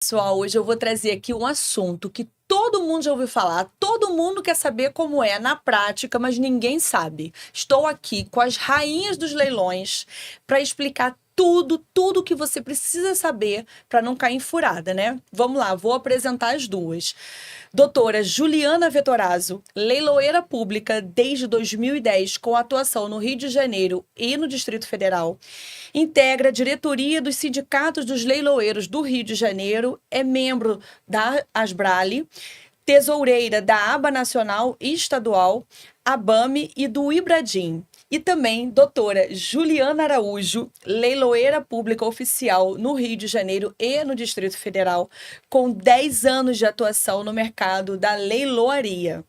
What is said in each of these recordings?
Pessoal, hoje eu vou trazer aqui um assunto que todo mundo já ouviu falar, todo mundo quer saber como é na prática, mas ninguém sabe. Estou aqui com as rainhas dos leilões para explicar tudo que você precisa saber para não cair em furada, né? Vamos lá, vou apresentar as duas. Doutora Juliana Vettorazzo, leiloeira pública desde 2010, com atuação no Rio de Janeiro e no Distrito Federal. Integra a diretoria dos sindicatos dos leiloeiros do Rio de Janeiro, é membro da Asbrale, tesoureira da Aba Nacional e Estadual, ABAME e do Ibradim. E também doutora Juliana Araújo, leiloeira pública oficial no Rio de Janeiro e no Distrito Federal, com 10 anos de atuação no mercado da leiloaria.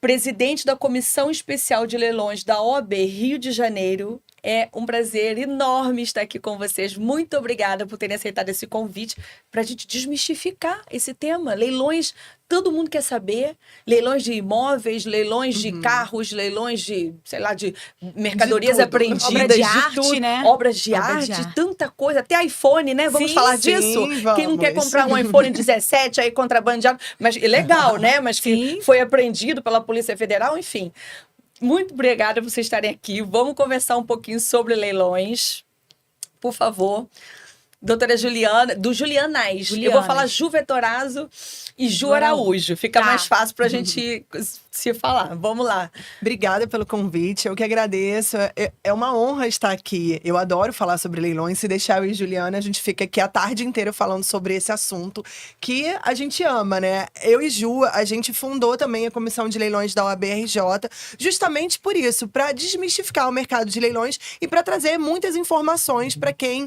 Presidente da Comissão Especial de Leilões da OAB Rio de Janeiro. É um prazer enorme estar aqui com vocês. Muito obrigada por terem aceitado esse convite para a gente desmistificar esse tema. Leilões, todo mundo quer saber. Leilões de imóveis, leilões de carros, leilões de, sei lá, de mercadorias apreendidas. Obra de arte, tudo. né? Obras de arte, tanta coisa. Até iPhone, né? Vamos falar disso? Vamos. Quem não quer comprar um iPhone 17 aí contrabandeado, mas legal, né? Mas que foi apreendido pela Polícia Federal, enfim. Muito obrigada por vocês estarem aqui. Vamos conversar um pouquinho sobre leilões. Por favor. Doutora Juliana, do Julianais. Eu vou falar Ju Vettorazzo e Ju Araújo. Fica mais fácil para a gente se falar. Vamos lá. Obrigada pelo convite, eu que agradeço. É uma honra estar aqui. Eu adoro falar sobre leilões. Se deixar eu e Juliana, a gente fica aqui a tarde inteira falando sobre esse assunto que a gente ama, né? Eu e Ju, a gente fundou também a Comissão de Leilões da OAB-RJ, justamente por isso, para desmistificar o mercado de leilões e para trazer muitas informações para quem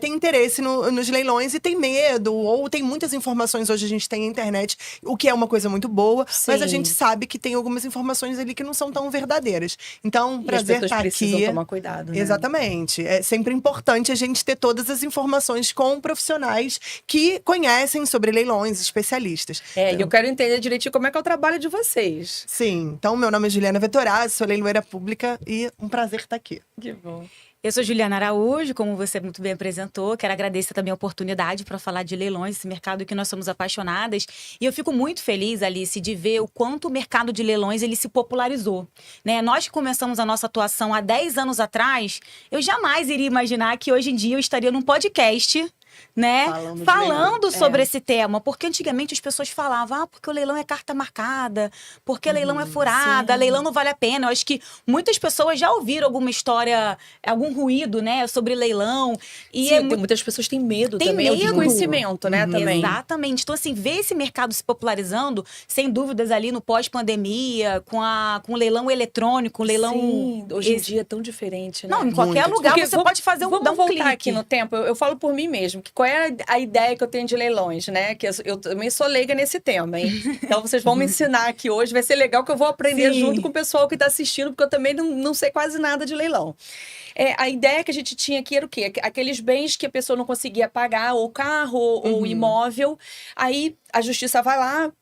tem interesse nos leilões e tem medo, ou tem muitas informações hoje, a gente tem a internet, o que é uma coisa muito boa, mas a gente sabe que tem algumas informações ali que não são tão verdadeiras. Então, prazer estar aqui. Precisam tomar cuidado, né? Exatamente. É sempre importante a gente ter todas as informações com profissionais que conhecem sobre leilões, especialistas. E eu quero entender direitinho como é que é o trabalho de vocês. Sim. Então, meu nome é Juliana Vettorazzo, sou leiloeira pública e um prazer estar aqui. Que bom. Eu sou Juliana Araújo, como você muito bem apresentou. Quero agradecer também a oportunidade para falar de leilões, esse mercado que nós somos apaixonadas. E eu fico muito feliz, Alice, de ver o quanto o mercado de leilões ele se popularizou, né? Nós que começamos a nossa atuação há 10 anos atrás, eu jamais iria imaginar que hoje em dia eu estaria num podcast, né? Falando sobre esse tema, porque antigamente as pessoas falavam, porque o leilão é carta marcada, porque leilão é furada, leilão não vale a pena. Eu acho que muitas pessoas já ouviram alguma história, algum ruído, né, sobre leilão. E muitas pessoas têm medo também, de conhecimento, né, também. Exatamente. Então, assim, ver esse mercado se popularizando, sem dúvidas ali no pós-pandemia, com o leilão eletrônico, o leilão... Sim, hoje em dia é tão diferente, né? Não, em qualquer lugar porque você pode fazer vamos dar um voltar clique. Aqui no tempo, eu falo por mim mesmo, que qual é a ideia que eu tenho de leilões, né? Que eu também sou leiga nesse tema, hein? Então vocês vão me ensinar aqui hoje, vai ser legal que eu vou aprender junto com o pessoal que está assistindo, porque eu também não sei quase nada de leilão. A ideia que a gente tinha aqui era o quê? Aqueles bens que a pessoa não conseguia pagar, ou carro, ou imóvel, aí a justiça vai lá,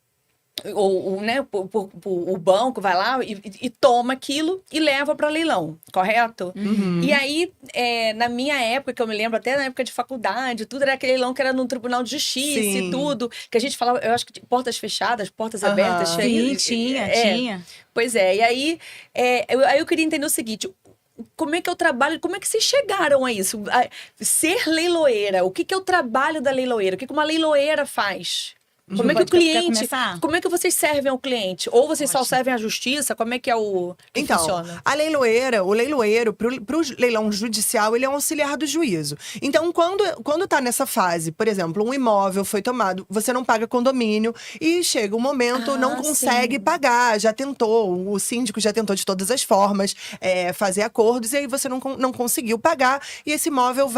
ou né, o banco vai lá e toma aquilo e leva para leilão, correto? E aí, na minha época, que eu me lembro até na época de faculdade, tudo era aquele leilão que era no Tribunal de Justiça e tudo, que a gente falava, eu acho que portas fechadas, portas abertas. Sim, tinha. Pois é, e aí, eu queria entender o seguinte: como é que eu trabalho, como é que vocês chegaram a isso? Ser leiloeira, o que é o trabalho da leiloeira? O que uma leiloeira faz? Como é que o cliente... Como é que vocês servem ao cliente? Ou vocês só servem à justiça? Como é que é o... Então, funciona? O leiloeiro, pro leilão judicial, ele é um auxiliar do juízo. Então, quando tá nessa fase, por exemplo, um imóvel foi tomado, você não paga condomínio e chega um momento, não consegue pagar, já tentou, o síndico já tentou de todas as formas fazer acordos e aí você não conseguiu pagar e esse imóvel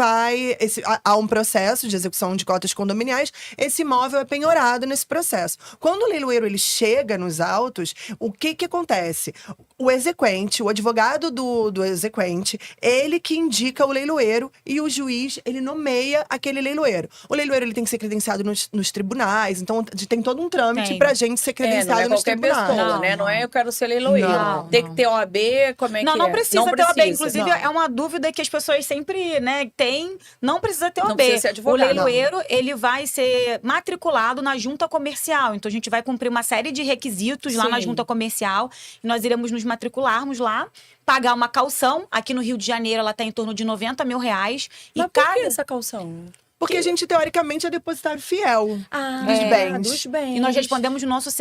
há um processo de execução de cotas condominiais, esse imóvel é penhorado acompanhado nesse processo. Quando o leiloeiro ele chega nos autos, o que acontece? O exequente, o advogado do exequente, ele que indica o leiloeiro e o juiz, ele nomeia aquele leiloeiro. O leiloeiro ele tem que ser credenciado nos tribunais, então tem todo um trâmite pra gente ser credenciado não é nos qualquer tribunais. pessoa, né? Não é eu quero ser leiloeiro. Não. Tem que ter OAB, como é que é? Não precisa ter OAB. Inclusive, não. é uma dúvida que as pessoas sempre, né, têm. Não precisa ter Não OAB. precisa ser advogado. O leiloeiro, ele vai ser matriculado na junta comercial. Então, a gente vai cumprir uma série de requisitos lá na Sim. junta comercial. E nós iremos nos matricularmos lá, pagar uma caução. Aqui no Rio de Janeiro, ela está em torno de R$90 mil. Mas E por que essa caução? Porque a gente, teoricamente, é depositário fiel dos bens. Dos bens. E nós respondemos no nosso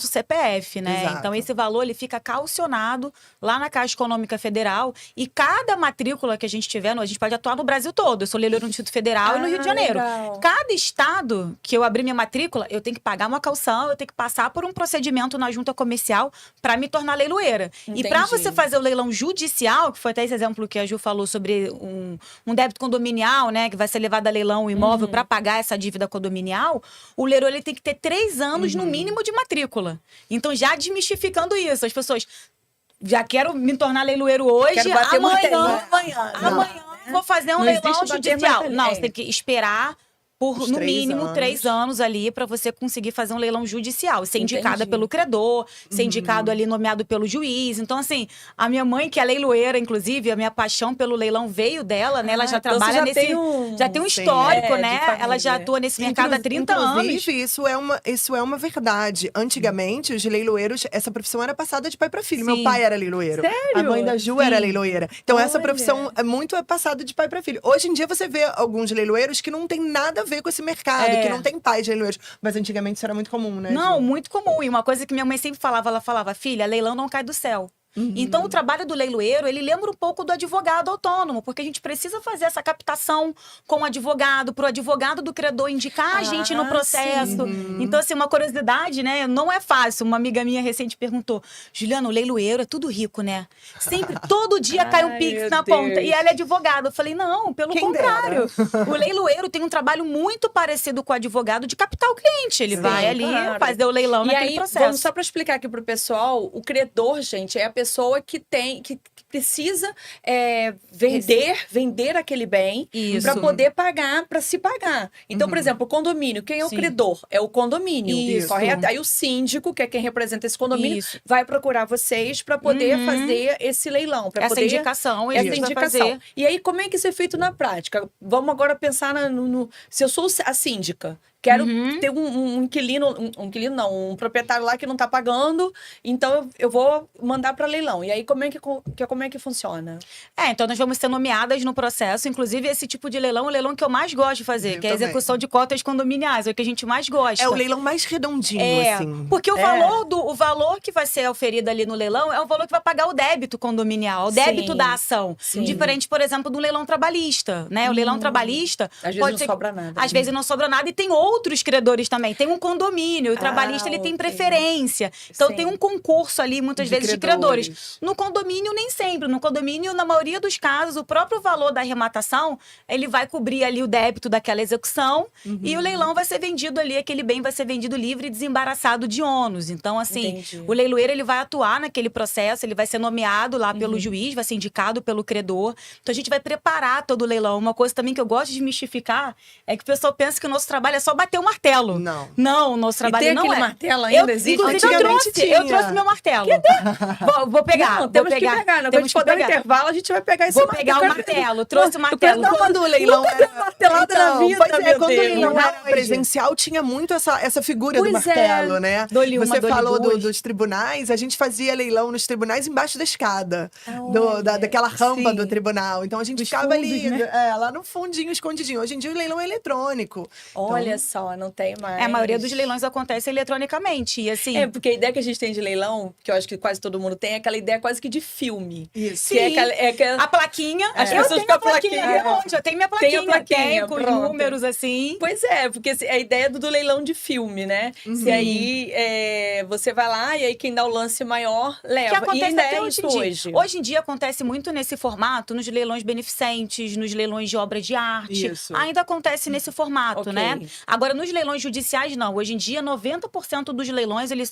CPF, né? Exato. Então, esse valor ele fica calcionado lá na Caixa Econômica Federal. E cada matrícula que a gente tiver, a gente pode atuar no Brasil todo. Eu sou leiloeiro no Distrito Federal e no Rio de Janeiro. Legal. Cada estado que eu abrir minha matrícula, eu tenho que pagar uma caução, eu tenho que passar por um procedimento na junta comercial para me tornar leiloeira. E para Entendi. você fazer o leilão judicial, que foi até esse exemplo que a Ju falou sobre um débito condominial, né? Que vai ser levado a leilão o imóvel para pagar essa dívida condominial, o leiloeiro ele tem que ter 3 anos no mínimo de matrícula. Então, já desmistificando isso, as pessoas já quero me tornar leiloeiro hoje, Quero bater martelo amanhã vou fazer um Não leilão existe bater judicial. martelo. Não, É. você tem que esperar por, Uns no 3 mínimo, anos. 3 anos ali para você conseguir fazer um leilão judicial. Ser indicada Entendi. pelo credor, ser indicado ali, nomeado pelo juiz. Então, assim, a minha mãe, que é leiloeira, inclusive, a minha paixão pelo leilão veio dela, né? Ela já então você trabalha já nesse... tem um- Já tem um Sim. histórico, de né? família. Ela já atua nesse mercado há 30 anos. Inclusive, isso é uma verdade. Antigamente, os leiloeiros, essa profissão era passada de pai para filho. Sim. Meu pai era leiloeiro. Sério? A mãe da Ju era Sim. leiloeira. Então, essa Olha. profissão é passada de pai para filho. Hoje em dia, você vê alguns leiloeiros que não tem nada a ver com esse mercado, que não tem pais leiloeiros. Mas antigamente isso era muito comum, né? Não, Ju? muito comum. E uma coisa que minha mãe sempre falava, ela falava, filha, leilão não cai do céu. Então, o trabalho do leiloeiro, ele lembra um pouco do advogado autônomo, porque a gente precisa fazer essa captação com o advogado, para o advogado do credor indicar a gente no processo. Então, assim, uma curiosidade, né? Não é fácil. Uma amiga minha recente perguntou, Juliana, o leiloeiro é tudo rico, né? Sempre, todo dia cai um Ai, pix meu na Deus. conta. E ela é advogada. Eu falei, não, pelo Quem contrário. O leiloeiro tem um trabalho muito parecido com o advogado de captar o cliente. Ele vai ali claro. fazer o leilão E naquele aí, processo. vamos só para explicar aqui pro pessoal, o credor, gente, é a pessoa que precisa vender aquele bem Isso. para poder pagar, para se pagar. Então, por exemplo, o condomínio, quem é o Sim. credor? É o condomínio, Isso. correto? Aí o síndico, que é quem representa esse condomínio, Isso. vai procurar vocês para poder fazer esse leilão, para Essa poder indicação, essa ele vai indicação. fazer. E aí, como é que isso é feito na prática? Vamos agora pensar se eu sou a síndica. Quero ter um inquilino, um proprietário lá que não está pagando, então eu vou mandar para leilão. E aí, como é que funciona? Então nós vamos ser nomeadas no processo. Inclusive, esse tipo de leilão é o leilão que eu mais gosto de fazer, Eu que é a também. execução de cotas condominiais, é o que a gente mais gosta. É o leilão mais redondinho, assim. Porque o valor que vai ser oferido ali no leilão é o valor que vai pagar o débito condominial, o Sim. débito da ação. Sim. Diferente, por exemplo, do leilão trabalhista, né? O leilão trabalhista Às vezes pode não ser... sobra nada. Às vezes não sobra nada e tem outros credores também. Tem um condomínio, o trabalhista ele tem ok. preferência. Então Sim. tem um concurso ali, muitas De vezes, de credores. credores. No condomínio, nem sempre. No condomínio, na maioria dos casos, o próprio valor da arrematação, ele vai cobrir ali o débito daquela execução e o leilão vai ser vendido ali, aquele bem vai ser vendido livre e desembaraçado de ônus. Então, assim, Entendi. o leiloeiro, ele vai atuar naquele processo, ele vai ser nomeado lá pelo juiz, vai ser indicado pelo credor. Então, a gente vai preparar todo o leilão. Uma coisa também que eu gosto de mistificar é que o pessoal pensa que o nosso trabalho é só bater o martelo. Não, o nosso trabalho tem não aquele é. martelo ainda? Existe? Inclusive, Antigamente eu tinha. trouxe meu martelo. Vou pegar, Não, temos que pegar. Não, quando a Temos gente que for dar um pegar. intervalo, a gente vai pegar esse Vou pegar o martelo, trouxe o martelo. Quando o leilão Nunca deu martelada na vida, pois é, meu quando Deus. o leilão era Hoje. presencial, tinha muito essa figura do Pois é. martelo, né? Dou-lhe uma, Você dou-lhe falou duas. dos tribunais, a gente fazia leilão nos tribunais embaixo da escada. Olha, Daquela rampa sim. do tribunal. Então a gente Dos ficava fundos, ali, né? lá no fundinho, escondidinho. Hoje em dia o leilão é eletrônico. Olha só, não tem mais. A maioria dos leilões acontece eletronicamente. E assim. Porque a ideia que a gente tem de leilão, que eu acho que quase todo mundo tem, é aquela ideia quase que de filme. Isso. Que é Sim. aquela... A plaquinha. As eu pessoas tenho com a a plaquinha. plaquinha. até hoje, eu tenho minha Tem plaquinha. a plaquinha, tenho com os pronto. números assim. Pois é, porque a ideia do leilão de filme, né? Que aí você vai lá e aí quem dá o lance maior leva. Que acontece e ainda até é hoje isso em dia. hoje. Hoje em dia acontece muito nesse formato, nos leilões beneficentes, nos leilões de obra de arte. Isso. Ainda acontece nesse formato, Ok. né? Agora, Agora, nos leilões judiciais, não. Hoje em dia, 90% dos leilões, eles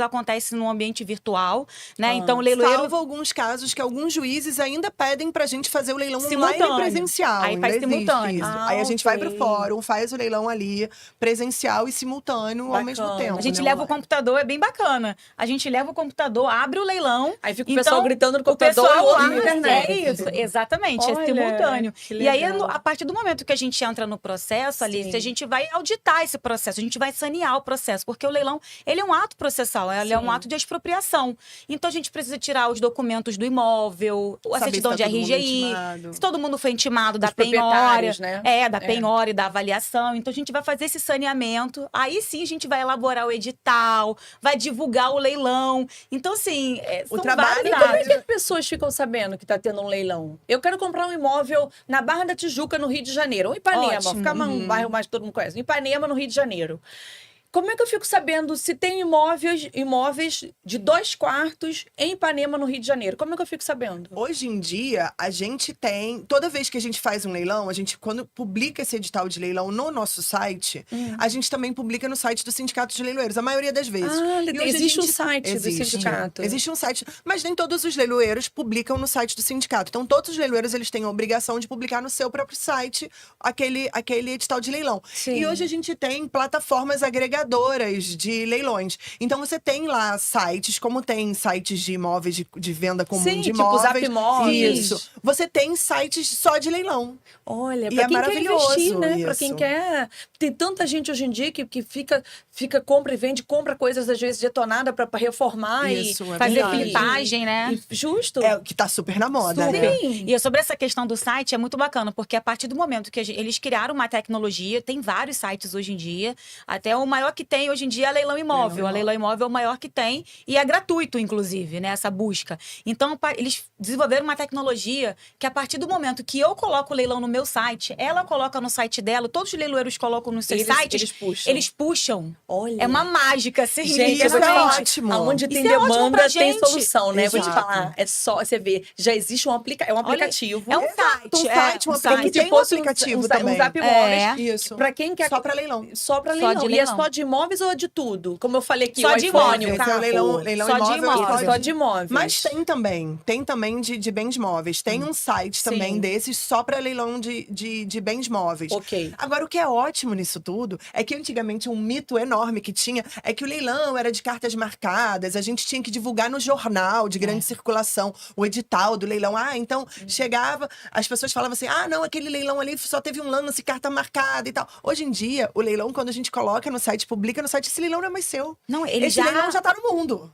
acontecem no ambiente virtual, né? Então, o leiloeiro... Salvo alguns casos que alguns juízes ainda pedem pra gente fazer o leilão Simultâneo. online e presencial. Aí faz Ainda existe simultâneo. isso. Ah, Aí a gente ok. vai pro fórum, faz o leilão ali, presencial e simultâneo ao mesmo Bacana. tempo. A gente né, leva o online. computador, é bem bacana. A gente leva o computador, abre o leilão. Aí fica o então, pessoal gritando no o computador e o pessoal outro lá, na internet. é isso, exatamente, Olha, é simultâneo. que E aí, legal. a partir do momento que a gente entra no processo, Alice, Sim. a gente vai auditar esse processo, a gente vai sanear o processo, porque o leilão, ele é um ato processal, ele é um Sim. ato de expropriação. Então, a gente precisa tirar os documentos do imóvel, a Saber certidão se de tá todo mundo RGI, intimado. se todo mundo foi intimado da Os penhora, proprietários, né? da penhora e da avaliação. Então, a gente vai fazer esse saneamento. Aí sim, a gente vai elaborar o edital, vai divulgar o leilão. Então, assim, são trabalho vários E como é atos. que as pessoas ficam sabendo que está tendo um leilão? Eu quero comprar um imóvel na Barra da Tijuca, no Rio de Janeiro. Ou Ipanema, Ótimo. fica um bairro mais que todo mundo conhece. Ipanema, no Rio de Janeiro. Como é que eu fico sabendo se tem imóveis de 2 quartos em Ipanema, no Rio de Janeiro? Como é que eu fico sabendo? Hoje em dia, a gente tem. Toda vez que a gente faz um leilão, a gente, quando publica esse edital de leilão no nosso site, a gente também publica no site do Sindicato de Leiloeiros, a maioria das vezes. Ah, E hoje a existe um gente- site do sindicato. Existe um site, mas nem todos os leiloeiros publicam no site do sindicato. Então, todos os leiloeiros eles têm a obrigação de publicar no seu próprio site aquele edital de leilão. Sim. E hoje a gente tem plataformas agregadoras de leilões. Então, você tem lá sites, como tem sites de imóveis de venda comum Sim, de tipo imóveis. Zap Imóveis. Isso. Você tem sites só de leilão. Olha, E pra é quem quer maravilhoso investir, né? Pra quem isso. quer. Tem tanta gente hoje em dia que fica compra e vende, compra coisas às vezes detonadas pra reformar Isso, e é Fazer verdade. flipagem, né? Justo. É o que tá super na moda, Super. né? Sim. E sobre essa questão do site, é muito bacana, porque a partir do momento que eles criaram uma tecnologia, tem vários sites hoje em dia, até o maior que tem hoje em dia é a Leilão Imóvel. A Leilão Imóvel é o maior que tem e é gratuito, inclusive, né, essa busca. Então, eles desenvolveram uma tecnologia que a partir do momento que eu coloco o leilão no meu site, ela coloca no site dela, todos os leiloeiros colocam nos seus sites, Eles puxam. É uma mágica, assim. Gente, eu isso vou te é falar, ótimo. aonde tem Isso é ótimo demanda, pra tem gente. solução, né? Vou te Exato. falar, é só, você vê, já existe um, Olha, aplicativo. é um Exato, site. um site, um um aplicativo. site. Tem fosse aplicativo um também. Zap Imóveis. Isso. Pra quem quer... Só pra leilão. Só pra Só leilão. de E é leilão. só de imóveis ou é de tudo? Como eu falei aqui, Só o de iPhone, imóvel. o Esse é carro. o leilão Só de imóvel. imóvel. Só de imóveis. Mas tem também de bens móveis. Tem um site também Sim. desses só para leilão de bens móveis. Ok. Agora, o que é ótimo nisso tudo é que antigamente um mito enorme que tinha é que o leilão era de cartas marcadas, a gente tinha que divulgar no jornal de grande circulação o edital do leilão. Ah, então chegava, as pessoas falavam assim: ah, não, aquele leilão ali só teve um lance, carta marcada e tal. Hoje em dia, o leilão, quando a gente coloca no site, publica no site, esse leilão não é mais seu. Não, ele Esse leilão já tá no mundo.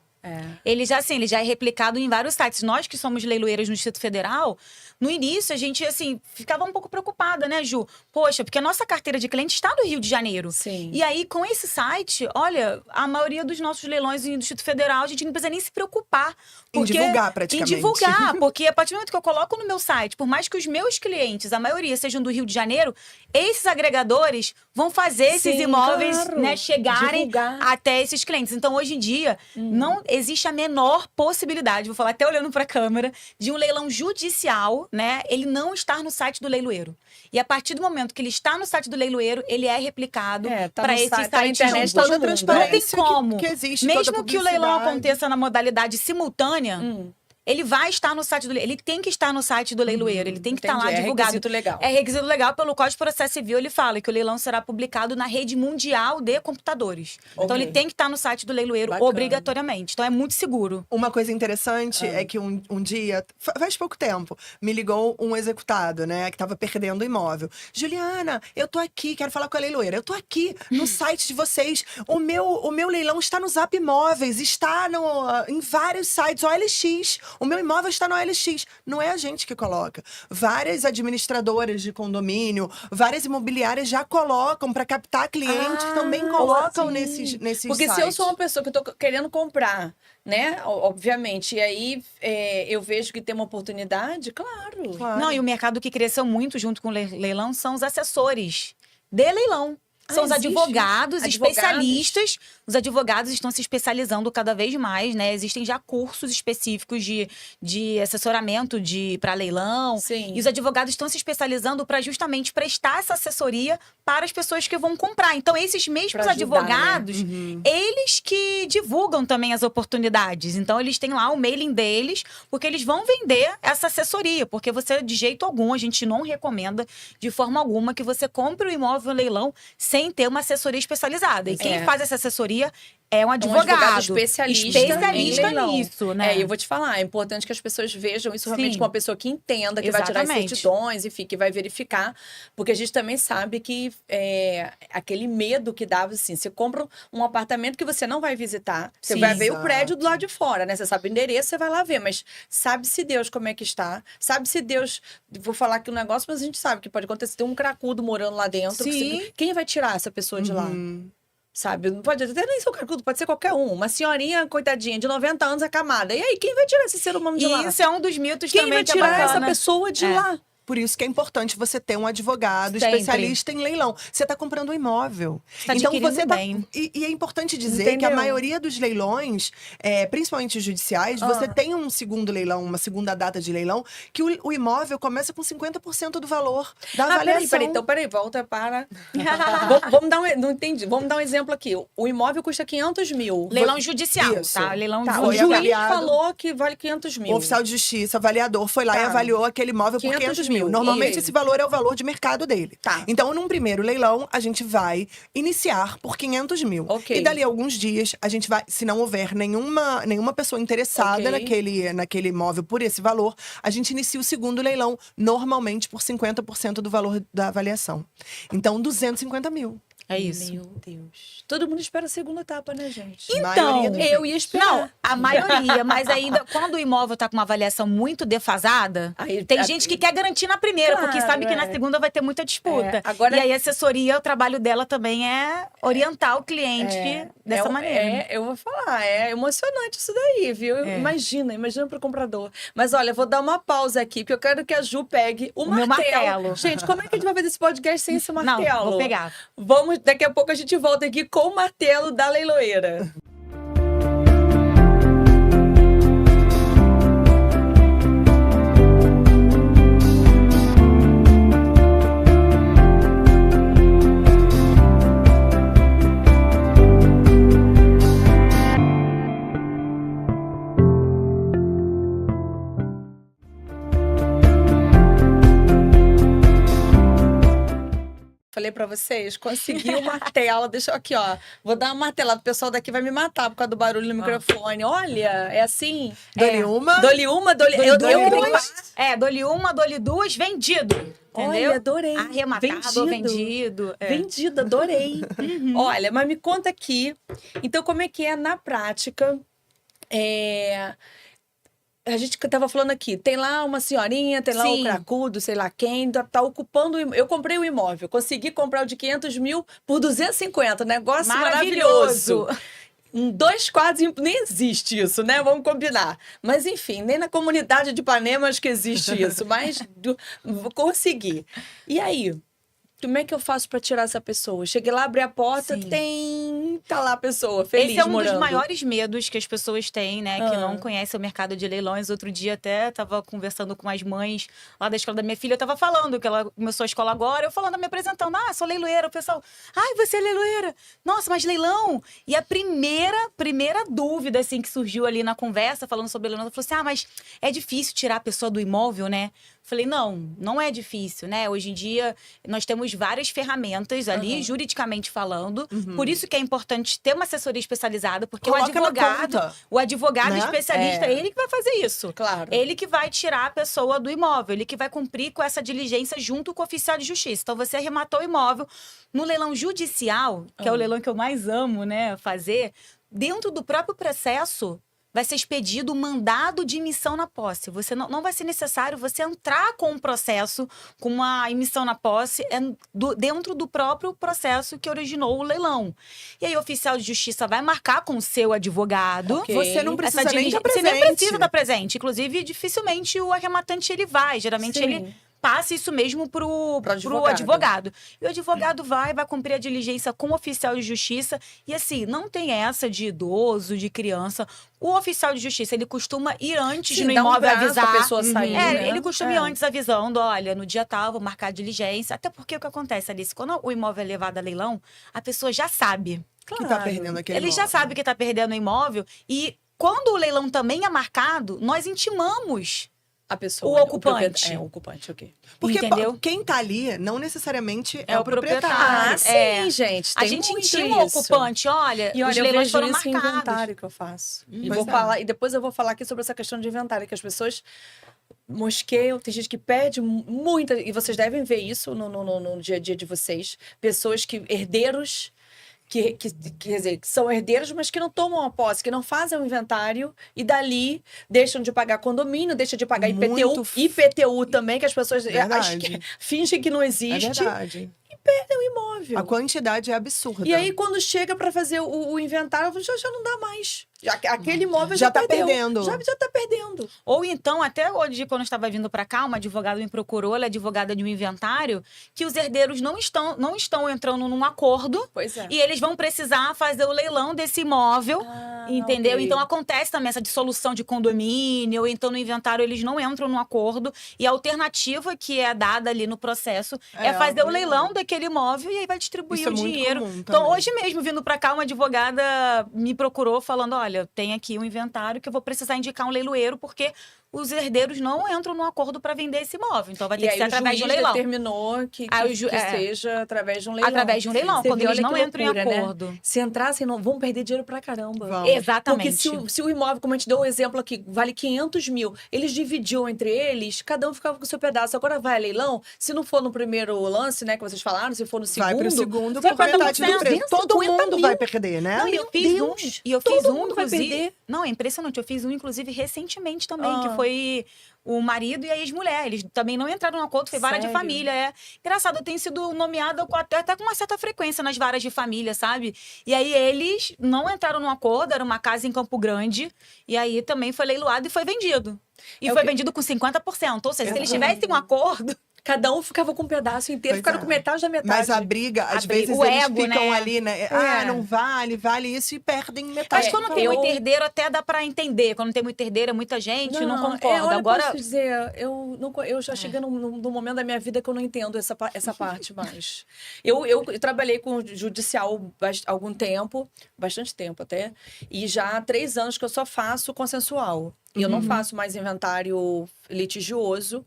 Ele já é replicado em vários sites. Nós que somos leiloeiros no Distrito Federal, no início a gente, assim, ficava um pouco preocupada, né, Ju? Poxa, porque a nossa carteira de cliente está no Rio de Janeiro. Sim. E aí, com esse site, olha, a maioria dos nossos leilões no Distrito Federal, a gente não precisa nem se preocupar. Em divulgar, praticamente. Em divulgar, porque a partir do momento que eu coloco no meu site, por mais que os meus clientes, a maioria sejam do Rio de Janeiro, esses agregadores vão fazer esses Sim, imóveis, claro. né, chegarem Divulgar. até esses clientes. Então, hoje em dia, não existe a menor possibilidade, vou falar até olhando para a câmera, de um leilão judicial, né, ele não estar no site do leiloeiro. E a partir do momento que ele está no site do leiloeiro, ele é replicado Tá para no esses site, tá na sites internet, juntos. todo Toda a mundo. transparência Não tem como. que existe, toda a Mesmo que o leilão publicidade. aconteça na modalidade simultânea, ele vai estar no site do leiloeiro. Ele tem que estar no site do leiloeiro. Ele tem que estar lá Entendi, é divulgado. requisito legal. É requisito legal. Pelo Código de Processo Civil, ele fala que o leilão será publicado na rede mundial de computadores. Então, Ok. ele tem que estar no site do leiloeiro Bacana. obrigatoriamente. Então, é muito seguro. Uma coisa interessante é que um dia, faz pouco tempo, me ligou um executado, né, que tava perdendo o imóvel. Juliana, eu tô aqui, quero falar com a leiloeira. Eu tô aqui no site de vocês. O meu leilão está no Zap Imóveis, está em vários sites, OLX. O meu imóvel está no OLX. Não é a gente que coloca. Várias administradoras de condomínio, várias imobiliárias já colocam para captar clientes, também colocam sim. nesses Porque sites. se eu sou uma pessoa que eu tô querendo comprar, né? Obviamente, e aí eu vejo que tem uma oportunidade, claro. Claro. Não, e o mercado que cresceu muito junto com o leilão são os assessores de leilão. São os existe? advogados, Advogados? especialistas. Os advogados estão se especializando cada vez mais, né? Existem já cursos específicos de assessoramento para leilão. Sim. E os advogados estão se especializando para justamente prestar essa assessoria para as pessoas que vão comprar. Então, esses mesmos Pra ajudar, advogados, eles que divulgam também as oportunidades. Então, eles têm lá o mailing deles, porque eles vão vender essa assessoria. Porque você, de jeito algum, a gente não recomenda de forma alguma que você compre o imóvel no leilão sem ter uma assessoria especializada. E quem faz essa assessoria é um advogado especialista em leilão. nisso, né? E eu vou te falar, é importante que as pessoas vejam isso realmente Sim. com uma pessoa que entenda, que vai tirar as Exatamente. certidões, enfim, que vai verificar. Porque a gente também sabe que aquele medo que dava, assim, você compra um apartamento que você não vai visitar, você Sim, vai ver o exato. prédio do lado de fora, né? Você sabe o endereço, você vai lá ver, mas sabe-se Deus como é que está, sabe-se Deus, vou falar aqui um negócio, mas a gente sabe que pode acontecer, tem um cracudo morando lá dentro, Sim. quem vai tirar essa pessoa de lá? Sabe? Não pode até nem ser o cracudo, pode ser qualquer um. Uma senhorinha, coitadinha, de 90 anos acamada. E aí, quem vai tirar esse ser humano de lá? E isso é um dos mitos Quem também vai que é tirar essa bacana. pessoa de lá? Por isso que é importante você ter um advogado Sempre. especialista em leilão. Você está comprando um imóvel. Você tá então adquirindo você bem. E é importante dizer que a Entendeu? maioria dos leilões, principalmente os judiciais, você tem um segundo leilão, uma segunda data de leilão, que o imóvel começa com 50% do valor da avaliação. Peraí. Então, volta para... vamos dar não entendi. Vamos dar um exemplo aqui. O imóvel custa 500 mil. Leilão judicial, Isso. tá? Leilão Tá, o Foi juiz avaliado. falou que vale 500 mil. O oficial de justiça, avaliador, foi lá Tá. e avaliou aquele imóvel por 500 mil. Normalmente, E- esse valor é o valor de mercado dele. Tá. Então, num primeiro leilão, a gente vai iniciar por 500 mil. Ok. E dali a alguns dias, a gente vai, se não houver nenhuma pessoa interessada Ok. naquele imóvel por esse valor, a gente inicia o segundo leilão, normalmente por 50% do valor da avaliação. Então, 250 mil. É isso. Meu Deus. Todo mundo espera a segunda etapa, né, gente? Maioria das eu ia esperar. Não, a maioria, mas ainda quando o imóvel tá com uma avaliação muito defasada, Aí- tem gente que quer garantir na primeira, Claro, porque sabe que na segunda vai ter muita disputa. É, agora- E aí a assessoria, o trabalho dela também é orientar o cliente dessa maneira. Eu vou falar, é emocionante isso daí, viu? Imagina pro comprador. Mas olha, eu vou dar uma pausa aqui, porque eu quero que a Ju pegue o meu martelo. martelo. Gente, como é que a gente vai fazer esse podcast sem esse martelo? Não, vou pegar. Daqui a pouco a gente volta aqui com o martelo da leiloeira. Falei pra vocês, consegui o martelo. Deixa eu aqui, ó. Vou dar uma martelada. O pessoal daqui vai me matar por causa do barulho no microfone. Olha, é assim. Dole uma. Dole uma, dole... Eu duas. Dole uma, dole duas, vendido. Entendeu? Olha, adorei. Arrematado, vendido. Vendido, adorei. Olha, mas me conta aqui. Então, como é que é na prática? A gente tava falando aqui, tem lá uma senhorinha, tem lá Sim. o cracudo, sei lá quem, tá ocupando o imóvel. Eu comprei o imóvel, consegui comprar o de 500 mil por 250, negócio maravilhoso. Em 2 quadros, nem existe isso, né? Vamos combinar. Mas, enfim, nem na comunidade de Ipanema acho que existe isso, mas consegui. E aí? Como é que eu faço pra tirar essa pessoa? Cheguei lá, abri a porta, tá lá a pessoa, feliz, Esse é um morando. dos maiores medos que as pessoas têm, né? Que não conhecem o mercado de leilões. Outro dia até tava conversando com as mães lá da escola da minha filha. Eu tava falando que ela começou a escola agora. Eu falando, me apresentando. Ah, sou leiloeira. O pessoal, ai, você é leiloeira? Nossa, mas leilão? E a primeira dúvida, assim, que surgiu ali na conversa, falando sobre leilão, ela falou assim, mas é difícil tirar a pessoa do imóvel, né? Falei, não é difícil, né? Hoje em dia, nós temos várias ferramentas ali, juridicamente falando. Por isso que é importante ter uma assessoria especializada, porque Coloca na o conta, advogado né? especialista, ele que vai fazer isso. Claro. Ele que vai tirar a pessoa do imóvel, ele que vai cumprir com essa diligência junto com o oficial de justiça. Então, você arrematou o imóvel. No leilão judicial, que é o leilão que eu mais amo, né, fazer, dentro do próprio processo, vai ser expedido o mandado de emissão na posse. Você não vai ser necessário você entrar com um processo, com uma emissão na posse, dentro do próprio processo que originou o leilão. E aí o oficial de justiça vai marcar com o seu advogado. Ok. Você não precisa nem estar Você presente. nem precisa estar presente. Inclusive, dificilmente o arrematante ele vai. Geralmente Sim. ele passa isso mesmo pro advogado. E o advogado vai cumprir a diligência com o oficial de justiça. E assim, não tem essa de idoso, de criança. O oficial de justiça, ele costuma ir antes no dá imóvel prazo avisar. pra pessoa sair, né? Ele costuma ir antes avisando, olha, no dia tal, vou marcar a diligência. Até porque o que acontece, Alice, quando o imóvel é levado a leilão, a pessoa já sabe. Que tá perdendo aquele Ele já imóvel. sabe que tá perdendo o imóvel. E quando o leilão também é marcado, nós intimamos A pessoa, o ocupante. o ocupante, ok. Porque entendeu? quem tá ali não necessariamente é É o o proprietário. proprietário. sim, É. gente. A Tem gente muito intima o isso. ocupante, olha, E os olha, eu leilões vejo foram isso em marcados. inventário que eu faço. E Pois vou é. falar, e depois eu vou falar aqui sobre essa questão de inventário, que as pessoas mosqueiam, tem gente que perde muita, e vocês devem ver isso no dia a dia de vocês, pessoas herdeiros, quer dizer, que são herdeiros, mas que não tomam a posse, que não fazem o inventário e dali deixam de pagar condomínio, deixam de pagar Muito IPTU também, que as pessoas Verdade. fingem que não É existe, verdade. perdem o imóvel. A quantidade é absurda. E aí, quando chega para fazer o inventário, já não dá mais. Aquele imóvel Já já, tá perdeu. perdendo. Já tá perdendo. Ou então, até hoje, quando eu estava vindo para cá, uma advogada me procurou, ela é advogada de um inventário, que os herdeiros não estão entrando num acordo Pois é. e eles vão precisar fazer o leilão desse imóvel, entendeu? ok. Então acontece também essa dissolução de condomínio, ou então no inventário eles não entram num acordo e a alternativa que é dada ali no processo é fazer o leilão daquele imóvel e aí vai distribuir Isso é o muito dinheiro. comum Então também. hoje mesmo, vindo para cá, uma advogada me procurou falando, olha, tem aqui um inventário que eu vou precisar indicar um leiloeiro porque os herdeiros não entram num acordo para vender esse imóvel. Então vai ter E que aí ser o através de um juiz leilão. determinou que Aí o seja através de um leilão. Através de um leilão, Você quando vê, eles olha não que entram loucura, em né? acordo. Se entrassem, não, vão perder dinheiro pra caramba. Vão. Exatamente. Porque se o imóvel, como a gente deu o exemplo aqui, vale 500 mil, eles dividiam entre eles, cada um ficava com o seu pedaço. Agora vai a leilão, se não for no primeiro lance, né, que vocês falaram, se for no segundo... Vai pro segundo, vai por pra metade do preço. 250 Todo mundo mil. vai perder, né? Não, e eu fiz um, Deus, e eu fiz todo um, mundo vai inclusive. perder. Não, é impressionante. Eu fiz um, inclusive, recentemente também, Ah. que foi o marido e a ex-mulher. Eles também não entraram no acordo, foi vara de Sério? família. É engraçado, eu tenho sido nomeada até com uma certa frequência nas varas de família, sabe? E aí eles não entraram no acordo, era uma casa em Campo Grande, e aí também foi leiloado e foi vendido. E É o foi que- vendido com 50%. Ou seja, se eles Exatamente. tivessem um acordo. Cada um ficava com um pedaço inteiro, Pois ficaram é. com metade da metade. Mas a briga, às A briga, vezes o eles ego, ficam né? ali, né? Não vale isso e perdem metade. Mas quando tem eu- muito herdeiro, até dá pra entender. Quando tem muito herdeiro, é muita gente, não concorda. olha, Agora, posso dizer, eu já cheguei num momento da minha vida que eu não entendo essa parte mais. Eu trabalhei com judicial há algum tempo, bastante tempo até, e já há 3 anos que eu só faço consensual. E eu não faço mais inventário litigioso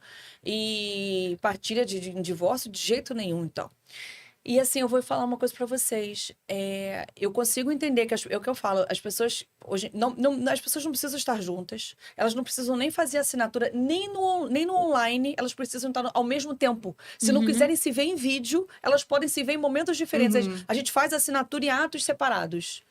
e partilha de divórcio de jeito nenhum, então. E assim, eu vou falar uma coisa pra vocês. Eu consigo entender que é o que eu falo. As pessoas hoje as pessoas não precisam estar juntas. Elas não precisam nem fazer assinatura, nem no online. Elas precisam estar ao mesmo tempo. Se não quiserem se ver em vídeo, elas podem se ver em momentos diferentes. A gente faz assinatura em atos separados.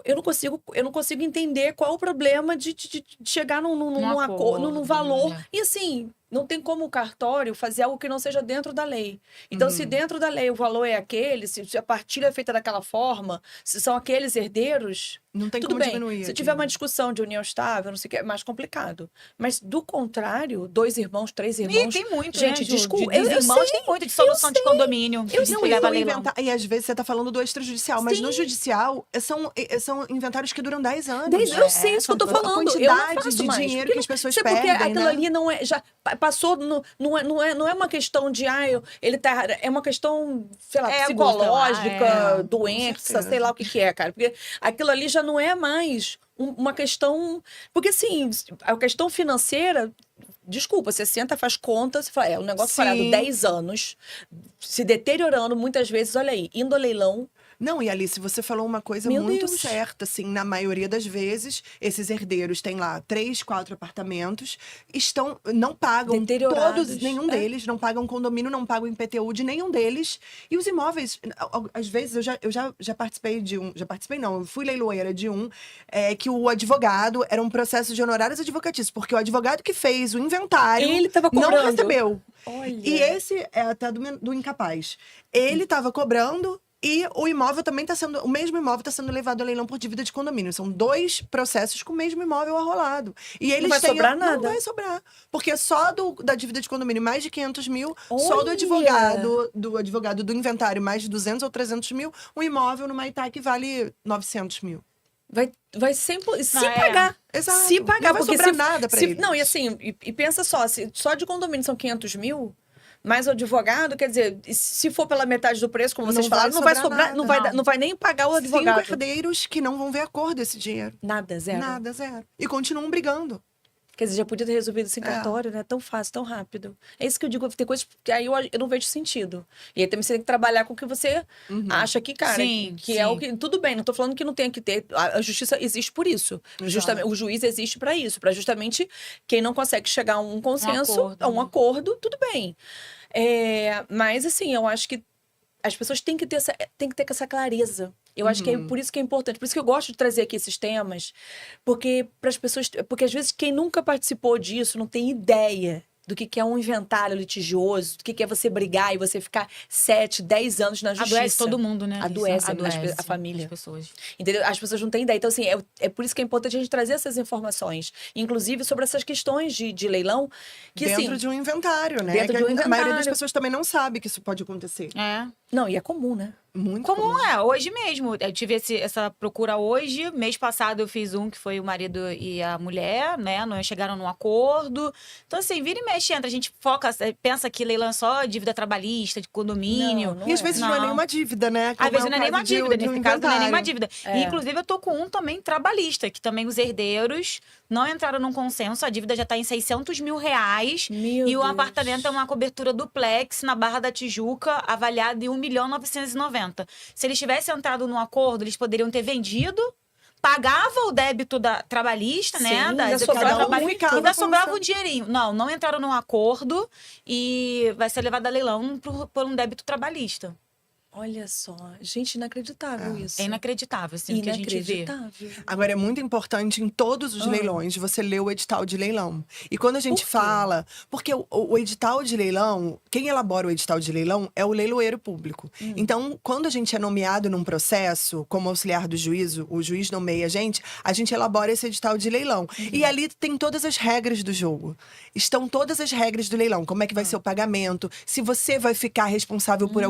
Eu não consigo entender qual o problema de chegar num acordo, num valor. né? E assim, não tem como o cartório fazer algo que não seja dentro da lei. Então, se dentro da lei o valor é aquele, se a partilha é feita daquela forma, se são aqueles herdeiros, Não tem tudo como bem. diminuir. Se aqui. tiver uma discussão de união estável, não sei o que, é mais complicado. Mas, do contrário, 2 irmãos, 3 E irmãos... tem muito, Gente, né, Ju? desculpa, De eu irmãos sei, tem muito de solução de condomínio. Eu de sei, se levar Não, a leilão. E às vezes você tá falando do extrajudicial, mas no judicial são inventários que duram 10 anos. Eu sei isso que eu tô A falando. quantidade Eu não faço de mais, dinheiro porque que as pessoas Sabe porque perdem, aquilo né? ali não é. Já passou. Não é uma questão de. Ele tá errado. É uma questão, sei lá, Ego, psicológica, com doença, certeza. sei lá o que é, cara. Porque aquilo ali já não é mais uma questão. Porque, assim, a questão financeira. Desculpa, você senta, faz conta, você fala, o negócio Sim. parado 10 anos, se deteriorando muitas vezes, olha aí, indo a leilão. Não, e Alice, você falou uma coisa Meu muito Deus. certa, assim, na maioria das vezes, esses herdeiros têm lá 3, 4 apartamentos, não pagam Deteriorados, nenhum deles, não pagam condomínio, não pagam IPTU de nenhum deles. E os imóveis, às vezes, eu já participei de eu fui leiloeira de que o advogado era um processo de honorários advocatícios, porque o advogado que fez o inventário Ele tava não cobrando. recebeu. Olha. E esse é até do incapaz. Ele estava cobrando E o imóvel também está sendo, o mesmo imóvel está sendo levado a leilão por dívida de condomínio. São 2 processos com o mesmo imóvel arrolado. E eles vai têm, sobrar nada. Não vai sobrar. Porque só da dívida de condomínio mais de 500 mil, só Olha! do advogado do inventário mais de 200 ou 300 mil, um imóvel no Maitá que vale 900 mil. Vai sempre, se Não, é. pagar. Exato. Se pagar, Não vai porque sobrar nada pra eles. Não, e assim, e pensa só, se só de condomínio são 500 mil, mais o advogado, quer dizer, se for pela metade do preço, como vocês Não vai falaram, não vai sobrar sobrar, nada. não vai nem pagar o 5 advogado. herdeiros que não vão ver a cor desse dinheiro. Nada, zero. Nada, zero. E continuam brigando. Quer dizer, já podia ter resolvido isso em É. cartório, né? Tão fácil, tão rápido. É isso que eu digo, tem coisas que aí eu não vejo sentido. E aí também você tem que trabalhar com o que você acha que, cara, Sim, que é o sim. que. Tudo bem, não tô falando que não tem que ter. A justiça existe por isso. Exato. Justamente, o juiz existe para isso, para justamente quem não consegue chegar a um consenso, acordo, a um né? acordo, tudo bem. Mas assim, eu acho que as pessoas têm que ter essa clareza. Eu acho que é por isso que é importante. Por isso que eu gosto de trazer aqui esses temas. Porque para as pessoas. Porque às vezes quem nunca participou disso não tem ideia do que é um inventário litigioso, do que é você brigar e você ficar 7, 10 anos na justiça. Adoece todo mundo, né? Adoece Adoece a família. as pessoas. Entendeu? As pessoas não têm ideia. Então, assim, é por isso que é importante a gente trazer essas informações. Inclusive sobre essas questões de leilão. Que, Dentro assim, de um inventário, né? dentro Que de um A maioria das inventário. pessoas também não sabe que isso pode acontecer. É. Não, e é comum, né? Muito Comum é, hoje mesmo. Eu tive essa procura hoje. Mês passado eu fiz um que foi o marido e a mulher, né? Não chegaram num acordo. Então, assim, vira e mexe, entra. A gente foca, pensa que leilão é só dívida trabalhista, de condomínio. Não E às vezes não é Não. nenhuma dívida, né? Às Como vezes o não é nenhuma caso de- dívida, de um nesse caso não é nenhuma inventário. dívida. E, inclusive, eu tô com um também trabalhista, que também os herdeiros não entraram num consenso, a dívida já tá em 600 mil reais. Meu E o Deus. apartamento é uma cobertura duplex na Barra da Tijuca, avaliado em 1.990.000. Se eles tivessem entrado num acordo, eles poderiam ter vendido, pagava o débito da trabalhista, né? Sim, Da ainda execução sobrava trabalhista, muito. ainda Com sobrava essa- um dinheirinho. Não entraram num acordo e vai ser levado a leilão por um débito trabalhista. Olha só. Gente, inacreditável isso. É inacreditável, assim, o que a gente vê. Inacreditável. Agora, é muito importante em todos os leilões você ler o edital de leilão. E quando a gente Por quê? fala. Porque o edital de leilão, quem elabora o edital de leilão é o leiloeiro público. Então, quando a gente é nomeado num processo, como auxiliar do juízo, o juiz nomeia a gente elabora esse edital de leilão. E ali tem todas as regras do jogo. Estão todas as regras do leilão. Como é que vai ser o pagamento, se você vai ficar responsável por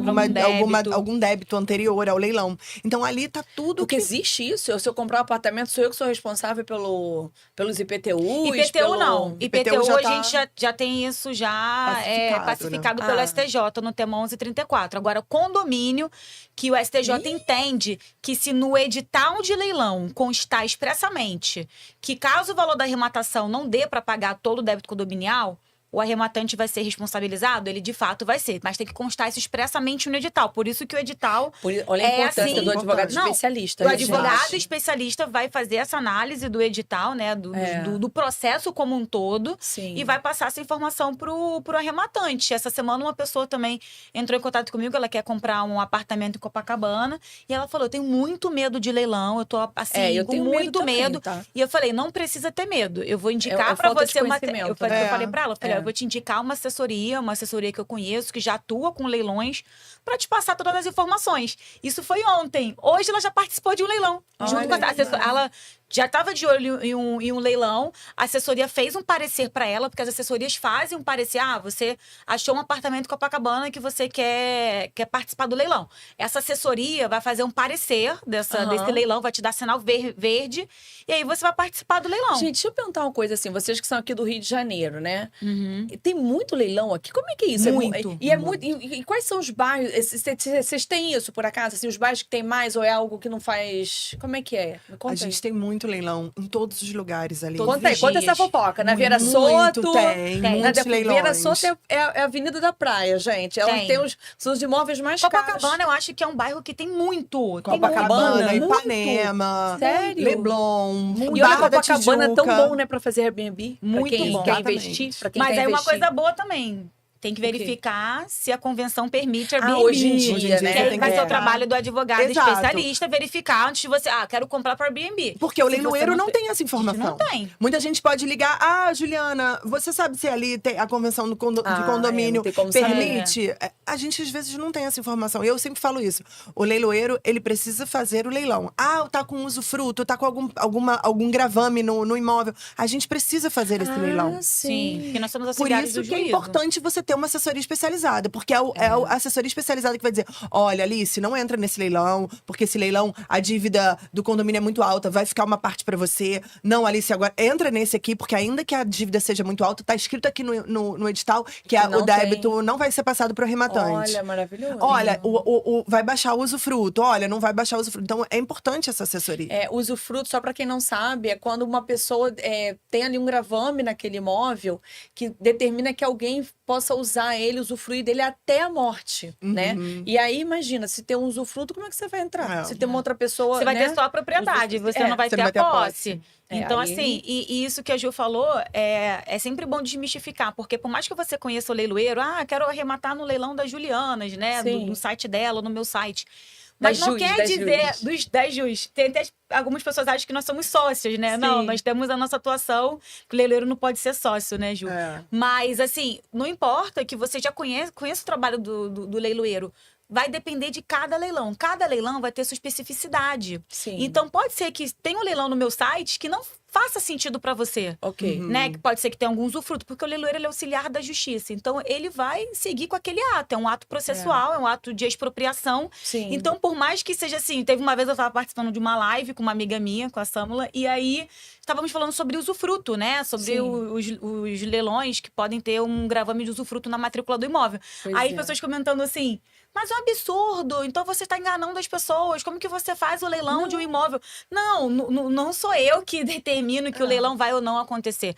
algum débito anterior ao leilão. Então, ali tá tudo Porque existe isso? Se eu comprar um apartamento, sou eu que sou responsável pelos IPTUs? IPTU não. IPTU já a tá gente já tem isso já pacificado né? pelo Ah. STJ no tema 1134. Agora, condomínio, que o STJ entende que se no edital de leilão constar expressamente que caso o valor da arrematação não dê para pagar todo o débito condominial, o arrematante vai ser responsabilizado? Ele de fato vai ser, mas tem que constar isso expressamente no edital. Por isso que o edital Olha a importância assim, do advogado não, especialista. o né, advogado gente? especialista vai fazer essa análise do edital, né? Do processo como um todo. Sim. E vai passar essa informação pro arrematante. Essa semana uma pessoa também entrou em contato comigo, ela quer comprar um apartamento em Copacabana. E ela falou, eu tenho muito medo de leilão, eu tô assim, eu com tenho muito também, medo. tá? E eu falei, não precisa ter medo. Eu vou indicar É pra falta de você uma... conhecimento, Eu né? falei pra ela, eu falei, É. eu vou te indicar uma assessoria que eu conheço, que já atua com leilões, pra te passar todas as informações. Isso foi ontem. Hoje ela já participou de um leilão. Junto com a assessora. Ela já estava de olho em um leilão, a assessoria fez um parecer para ela, porque as assessorias fazem um parecer, você achou um apartamento em Copacabana que você quer participar do leilão. Essa assessoria vai fazer um parecer desse leilão, vai te dar sinal verde, e aí você vai participar do leilão. Gente, deixa eu perguntar uma coisa assim. Vocês que são aqui do Rio de Janeiro, né? Tem muito leilão aqui. Como é que é isso? Muito, E quais são os bairros? Vocês têm isso, por acaso? Assim, os bairros que tem mais ou é algo que não faz... Como é que é? Me conta A gente tem muito leilão em todos os lugares ali. Todos Conta aí, os conta dias. essa fofoca. Na Vieira Muito Soto. tem, muitos leilões. Vieira Soto é a avenida da praia, gente. Ela Tem. tem são os imóveis mais caros. Copacabana, eu acho que é um bairro que tem muito. Copacabana, muito. Ipanema, Sério? Leblon, E olha, Barra da Copacabana é tão Tijuca. bom, né, pra fazer Airbnb. Muito pra quem bom. quer Exatamente. investir. Pra quem Mas quer aí uma investir. coisa boa também. Tem que verificar se a convenção permite Ah, Airbnb. hoje em dia, Hoje em dia né? Que aí tem vai que ser o verificar. trabalho do advogado Exato. especialista verificar antes de você. Quero comprar para Airbnb. Porque o Se você leiloeiro não te- tem essa informação. Não tem. Muita gente pode ligar, Juliana, você sabe se ali tem a convenção de condomínio não tem como saber. permite? A gente, às vezes, não tem essa informação. E eu sempre falo isso. O leiloeiro, ele precisa fazer o leilão. Tá com usufruto, tá com algum gravame no imóvel. A gente precisa fazer esse leilão. Sim, porque nós somos Por auxiliares isso do que é juízo. importante você ter uma assessoria especializada. Porque é a assessoria especializada que vai dizer, olha, Alice, não entra nesse leilão, porque esse leilão, a dívida do condomínio é muito alta, vai ficar uma parte pra você. Não, Alice, agora entra nesse aqui, porque ainda que a dívida seja muito alta, tá escrito aqui no edital que não o débito não vai ser passado pro arrematante. Olha, maravilhoso. Olha, vai baixar o usufruto. Olha, não vai baixar o usufruto. Então, é importante essa assessoria. Usufruto, só para quem não sabe, é quando uma pessoa tem ali um gravame naquele imóvel que determina que alguém possa usar ele, usufruir dele até a morte, né? E aí, imagina, se tem um usufruto, como é que você vai entrar? Se tem uma outra pessoa, Você vai né? ter só a propriedade, você não vai Você ter não a vai ter a posse. Então, aí- assim, e isso que a Ju falou é sempre bom desmistificar, porque por mais que você conheça o leiloeiro, quero arrematar no leilão das Julianas, né? Sim. No site dela, no meu site. Mas Das não Jus, quer das dizer Jus. dos 10 Jus. Tem até algumas pessoas acham que nós somos sócios, né? Sim. Não, nós temos a nossa atuação, que o leiloeiro não pode ser sócio, né, Ju? É. Mas, assim, não importa que você já conheça o trabalho do leiloeiro. Vai depender de cada leilão. Cada leilão vai ter sua especificidade. Sim. Então, pode ser que tenha um leilão no meu site que não faça sentido para você. Ok. Né? Que pode ser que tenha algum usufruto, porque o leiloeiro ele é auxiliar da justiça. Então, ele vai seguir com aquele ato. É um ato processual, é um ato de expropriação. Sim. Então, por mais que seja assim, teve uma vez eu estava participando de uma live com uma amiga minha, com a Sâmula, e aí estávamos falando sobre usufruto, né? Sobre Sim. os leilões que podem ter um gravame de usufruto na matrícula do imóvel. Pois Aí é. as pessoas comentando assim, mas é um absurdo, então você está enganando as pessoas, como que você faz o leilão de um imóvel? Não sou eu que determino que o leilão vai ou não acontecer.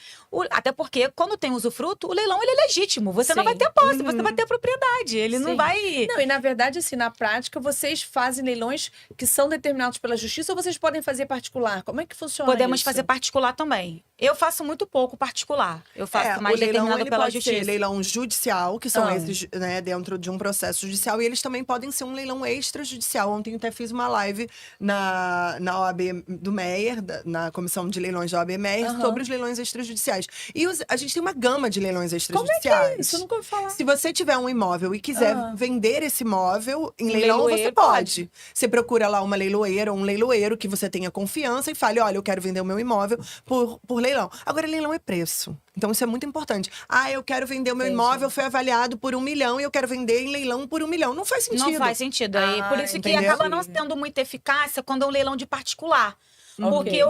Até porque, quando tem usufruto, o leilão ele é legítimo, você não Sim. vai ter posse, você vai ter propriedade, ele não Sim. vai... Não, e na verdade, assim, na prática, vocês fazem leilões que são determinados pela justiça ou vocês podem fazer particular? Como é que funciona Podemos isso? fazer particular também. Eu faço muito pouco particular. Eu faço mais o leilão, determinado ele pela pode justiça. ser leilão judicial, que são Ah. esses, né, dentro de um processo judicial, e eles também podem ser um leilão extrajudicial. Ontem eu até fiz uma live na OAB do Meier, na Comissão de Leilões da OAB Meier, Aham. sobre os leilões extrajudiciais. E a gente tem uma gama de leilões Como é extrajudiciais. que é isso? Eu nunca ouvi falar. Se você tiver um imóvel e quiser Ah. vender esse imóvel em Um leilão, você leiloeiro pode. Você procura lá uma leiloeira ou um leiloeiro que você tenha confiança e fale, olha, eu quero vender o meu imóvel por leilão. Agora, leilão é preço. Então, isso é muito importante. Eu quero vender o meu Entendi. imóvel, foi avaliado por 1 milhão e eu quero vender em leilão por 1 milhão. Não faz sentido. Não faz sentido. Aí, por isso que entendeu? acaba não tendo muita eficácia quando é um leilão de particular. Porque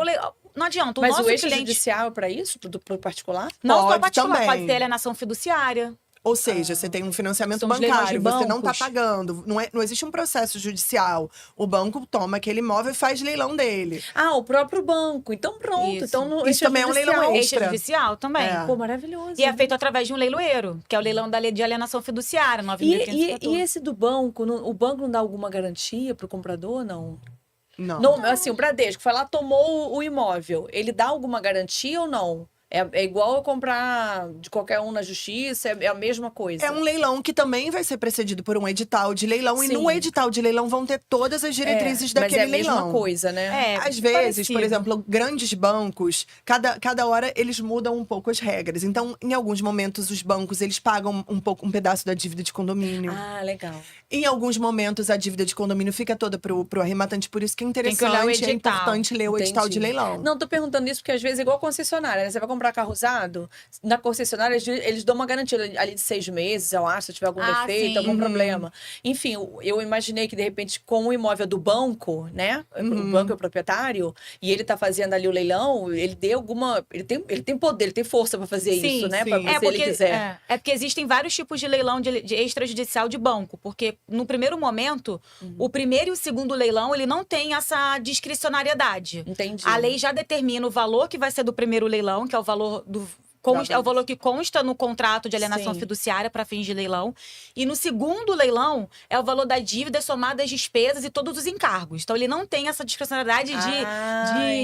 não adianta, o Mas nosso o cliente... extrajudicial é para isso? Pro particular? Não só Pode particular, também. pode ter alienação fiduciária. Ou seja, você tem um financiamento São os leilões de bancário, você não está bancos. pagando. Não existe um processo judicial. O banco toma aquele imóvel e faz leilão dele. O próprio banco. Então, pronto. Isso. Então, no Isso também é um leilão extrajudicial. extra. Extrajudicial também. É. Pô, maravilhoso. E é feito através de um leiloeiro, que é o leilão da lei de alienação fiduciária, 9.514. E esse do banco, o banco não dá alguma garantia pro comprador, não? Não. Não, assim, o Bradesco foi lá, tomou o imóvel. Ele dá alguma garantia ou não? É igual eu comprar de qualquer um na justiça, é a mesma coisa. É um leilão que também vai ser precedido por um edital de leilão. E Sim. no edital de leilão vão ter todas as diretrizes mas daquele é a mesma leilão. coisa, né? Às vezes, por parecido. exemplo, grandes bancos, cada hora eles mudam um pouco as regras. Então, em alguns momentos, os bancos eles pagam um pedaço da dívida de condomínio. Legal. Em alguns momentos, a dívida de condomínio fica toda pro arrematante. Por isso que é que olhar o interessante, é edital. importante ler o edital de Entendi. leilão. Não, tô perguntando isso porque às vezes é igual concessionária, né? Você vai comprar carro usado, na concessionária eles dão uma garantia ali de 6 meses, eu acho, se tiver algum defeito, sim. algum problema. Enfim, eu imaginei que de repente com o imóvel do banco, né? O banco é o proprietário, e ele tá fazendo ali o leilão, ele dê alguma... Ele tem poder, ele tem força pra fazer Sim, isso, né? sim. Pra, se ele quiser. É porque existem vários tipos de leilão de extrajudicial de banco. Porque no primeiro momento, o primeiro e o segundo leilão, ele não tem essa discricionariedade. Entendi. A lei já determina o valor que vai ser do primeiro leilão, que é o valor É o valor que consta no contrato de alienação Sim. fiduciária para fins de leilão. E no segundo leilão é o valor da dívida somado às despesas e todos os encargos. Então ele não tem essa discricionalidade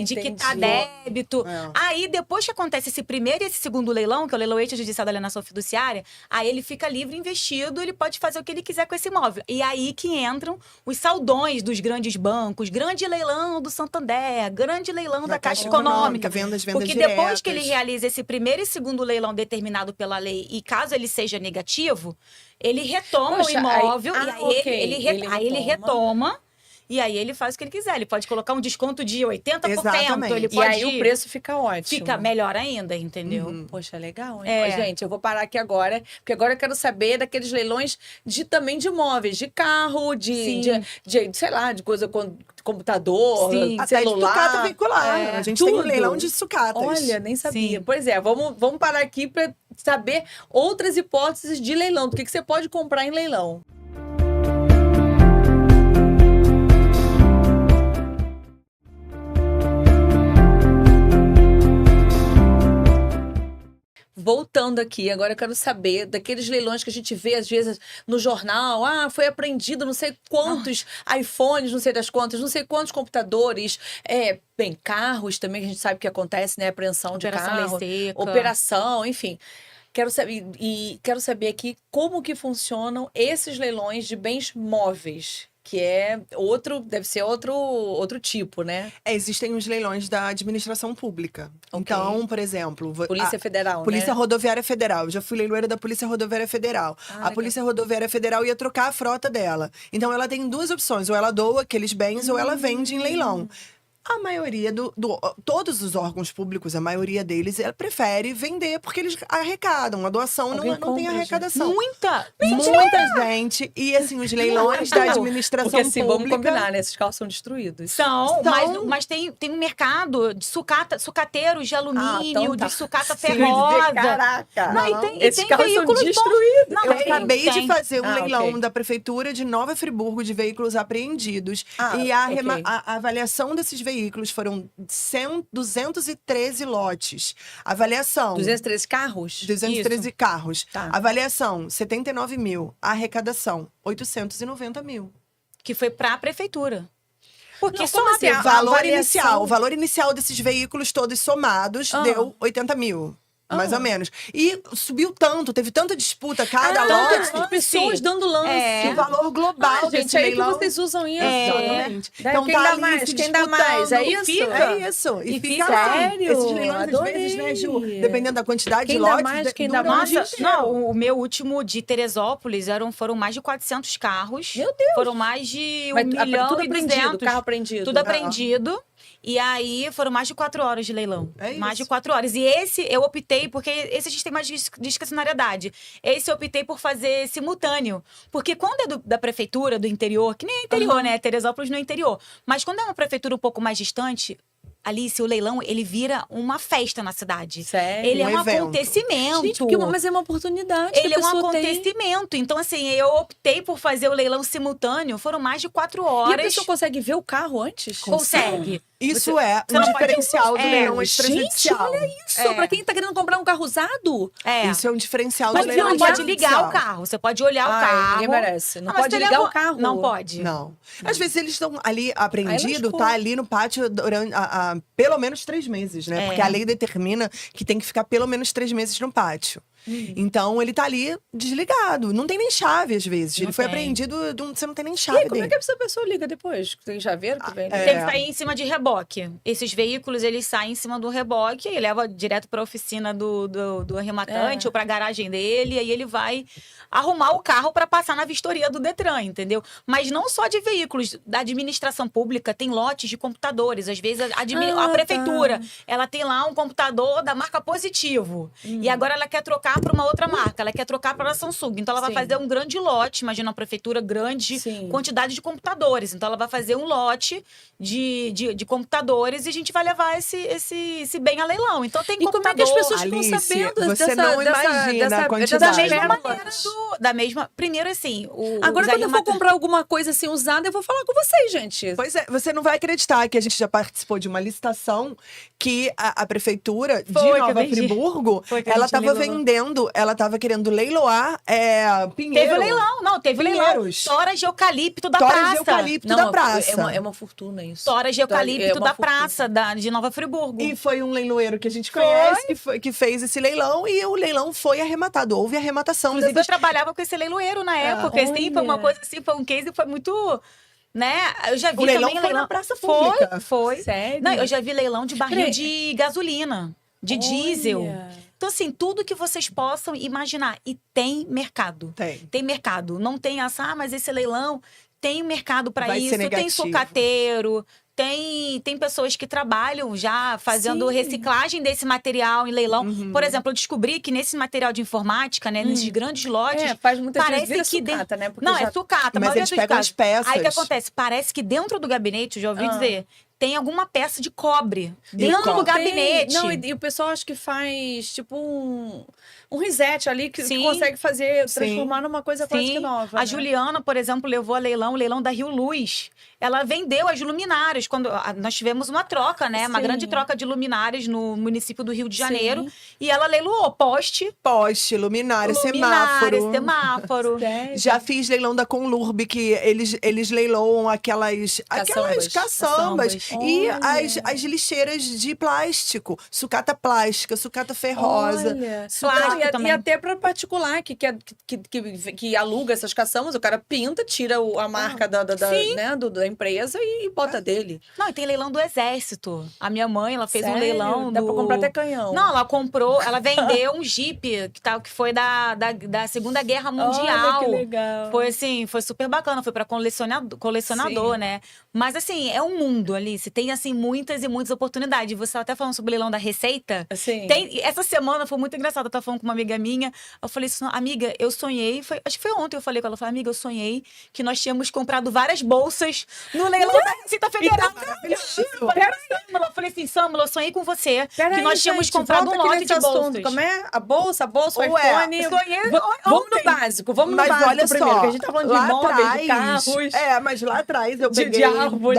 de quitar débito. Aí depois que acontece esse primeiro e esse segundo leilão, que é o leiloete judicial da alienação fiduciária, aí ele fica livre, investido, ele pode fazer o que ele quiser com esse imóvel. E aí que entram os saldões dos grandes bancos, grande leilão do Santander, grande leilão da Caixa Econômica. Vendas Porque diretas. depois que ele realiza esse primeiro e segundo leilão determinado pela lei, e caso ele seja negativo, ele retoma o imóvel, aí ele retoma. E aí ele faz o que ele quiser. Ele pode colocar um desconto de 80%. Exatamente. Ele E pode aí o preço fica ótimo. Fica melhor ainda, entendeu? Poxa, legal, hein? Gente, eu vou parar aqui agora, porque agora eu quero saber daqueles leilões também de imóveis, de carro, de sei lá, de coisa com computador, Até de celular. sucata veicular. A gente tem um leilão de sucatas. Olha, nem sabia. Sim. Pois é, vamos parar aqui para saber outras hipóteses de leilão. Do que você pode comprar em leilão. Voltando aqui, agora eu quero saber daqueles leilões que a gente vê às vezes no jornal. Foi apreendido não sei quantos iPhones, não sei das quantas, não sei quantos computadores. Bem, carros também, que a gente sabe que acontece, né? Apreensão de carro. Lei seca. Operação, enfim. Quero saber aqui como que funcionam esses leilões de bens móveis. Que deve ser outro tipo, né? Existem os leilões da administração pública. Ok. Então, por exemplo... Polícia Federal, Polícia né? Rodoviária Federal. Eu já fui leiloeira da Polícia Rodoviária Federal. A Polícia Rodoviária Federal ia trocar a frota dela. Então, ela tem duas opções. Ou ela doa aqueles bens, ou ela vende em leilão. A maioria todos os órgãos públicos, a maioria deles, ela prefere vender porque eles arrecadam. A doação não tem arrecadação. Muita Gente. E assim, os leilões da administração Porque, assim, pública... vamos combinar, né? Esses carros são destruídos. São, mas tem um mercado de sucateiros de alumínio, de sucata ferrosa. Caraca! Esses carros são destruídos. Eu acabei de fazer um leilão da Prefeitura de Nova Friburgo de veículos apreendidos. E a avaliação desses veículos foram 213 lotes. Avaliação... 213 carros? 213 carros. Tá. Avaliação, 79 mil. Arrecadação, 890 mil. Que foi para a Prefeitura. Porque Não, só como assim? a O valor inicial desses veículos todos somados deu 80 mil. Mais ou menos. E subiu tanto, teve tanta disputa, cada lote. Tantas pessoas dando lance. O valor global gente, desse aí leilão. que vocês usam isso. Exatamente. Então, quem tá dá ali mais? se Quem dá mais? É disputando. isso? É isso. E fica sério? Esses leilões, Adorei. às vezes, né, Ju? Dependendo da quantidade Quem de dá lotes. mais, quem dá duram mais? um dia Nossa, inteiro. não, o meu último de Teresópolis foram mais de 400 carros. Meu Deus! Foram mais de 1 Mas milhão tudo e apreendido, 200. carro apreendido. Tudo apreendido. E aí, foram mais de 4 horas de leilão. É Mais de isso. 4 horas. E esse, eu optei, porque esse a gente tem mais discricionariedade. Esse eu optei por fazer simultâneo. Porque quando é da prefeitura, do interior, que nem é interior, né? Teresópolis no interior. Mas quando é uma prefeitura um pouco mais distante... Alice, o leilão, ele vira uma festa na cidade. Sério? Ele é um evento. acontecimento. Gente, mas é uma oportunidade que Ele a é um pessoa tem. acontecimento. Então, assim, eu optei por fazer o leilão simultâneo. Foram mais de 4 E a horas. pessoa consegue ver o carro antes? Consegue. Isso é você um não pode- diferencial do leilão Gente, extrajudicial. olha isso. Pra quem tá querendo comprar um carro usado. Isso é um diferencial Mas do você leilão não pode extrajudicial. ligar o carro. Você pode olhar o carro. Ninguém merece. Não mas pode você ligar leva- o carro. Não pode. Não. Às vezes eles estão ali apreendido, lascou. tá ali no pátio durante pelo menos 3 meses, né? Porque a lei determina que tem que ficar pelo menos 3 meses no pátio. Então ele tá ali desligado. Não tem nem chave, às vezes. Ele foi tem. apreendido, você não tem nem E chave aí, como é dele. que essa pessoa liga depois? Tem chaveiro que vem? Tem que sair em cima de reboque. Esses veículos, eles saem em cima do reboque e leva direto para a oficina do arrematante ou para a garagem dele. E aí ele vai arrumar o carro para passar na vistoria do Detran, entendeu? Mas não só de veículos. Da administração pública tem lotes de computadores. Às vezes a prefeitura, ela tem lá um computador da marca Positivo. E agora ela quer trocar trocar para uma outra marca, ela quer trocar para a Samsung. Então, ela vai Sim. fazer um grande lote, imagina uma prefeitura grande, Sim. quantidade de computadores. Então, ela vai fazer um lote de computadores e a gente vai levar esse bem a leilão. Então, tem E como é que as computador. pessoas ficam Alice, sabendo você não imagina a quantidade. Da dessas mesma pérolas? maneira primeiro assim, Agora, os quando eu for animadores- comprar alguma coisa assim usada, eu vou falar com vocês, gente. Pois é, você não vai acreditar que a gente já participou de uma licitação que a prefeitura de Foi que eu Nova vendi. Friburgo, Foi que a ela gente estava leilou. vendendo, ela estava querendo leiloar pinheiro. Teve o leilão, não, teve o leilão. Pinheiros. Toras de eucalipto da Toras praça. de eucalipto Não, da praça. É uma fortuna isso. Toras de eucalipto É uma da fortuna. praça de Nova Friburgo. E foi um leiloeiro que a gente conhece que fez esse leilão e o leilão foi arrematado. Houve arrematação Inclusive, eu desses... trabalhava com esse leiloeiro na época. Assim, foi uma olha. coisa assim, foi um case que foi muito. Né? Eu já vi O leilão também foi na praça pública. Foi. Sério? Não, eu já vi leilão de barril Peraí. de gasolina, de diesel. Olha. Então, assim, tudo que vocês possam imaginar. E tem mercado. Tem. Tem mercado. Não tem mas esse leilão tem mercado para Vai ser isso. Tem negativo. sucateiro. Tem pessoas que trabalham já fazendo Sim. reciclagem desse material em leilão. Por exemplo, eu descobri que nesse material de informática, né, nesses grandes lotes, É, faz muitas parece vezes que vira sucata, né? Porque não, já- é sucata. Mas maioria eles dos pegam casos. as peças. Aí o que acontece? Parece que dentro do gabinete, eu já ouvi Ah. dizer, tem alguma peça de cobre. E Dentro cobre. do gabinete. Não, e o pessoal acho que faz tipo um reset ali que Sim. consegue fazer, Sim. transformar numa coisa quase que Sim, nova. a né? Juliana, por exemplo, levou a leilão, o leilão da Rio Luz. Ela vendeu as luminárias. Quando nós tivemos uma troca, né? Uma Sim. grande troca de luminárias no município do Rio de Janeiro. Sim. E ela leiloou poste, Poste, luminária, semáforo. semáforo. Sério? Já fiz leilão da Conlurb, que eles leiloam aquelas Caçambas. caçambas. E Olha. as lixeiras de plástico. Sucata plástica, sucata ferrosa. Olha, Plástico não, e também. até para particular que aluga essas caçambas, o cara pinta, tira a marca Sim. da empresa e bota dele. Não, e tem leilão do Exército. A minha mãe, ela fez um Sério? leilão Dá do... pra comprar até canhão. Não, ela vendeu um Jeep, que foi da Segunda Guerra Mundial. Olha que legal. Foi assim, foi super bacana, foi pra colecionador, Sim. né? Mas assim, é um mundo, Alice, tem assim muitas e muitas oportunidades. Você até falando sobre o leilão da Receita. Assim. Essa semana foi muito engraçado, eu tava falando com uma amiga minha, eu falei assim, amiga, eu sonhei, acho que foi ontem eu falei com ela, amiga, eu sonhei que nós tínhamos comprado várias bolsas no leilão da Receita Federal. Eu falei assim, Sâmula, eu sonhei com você, Pera que aí, nós tínhamos gente, comprado um volta aqui lote nesse de bolsas. assunto. Como é? A bolsa, o Ué, iPhone. sonhei Vamos ontem. no básico, vamos no Mas básico olha primeiro, só, que a gente tá falando de lá imóveis, de atrás, carros. mas lá atrás eu de peguei árvore.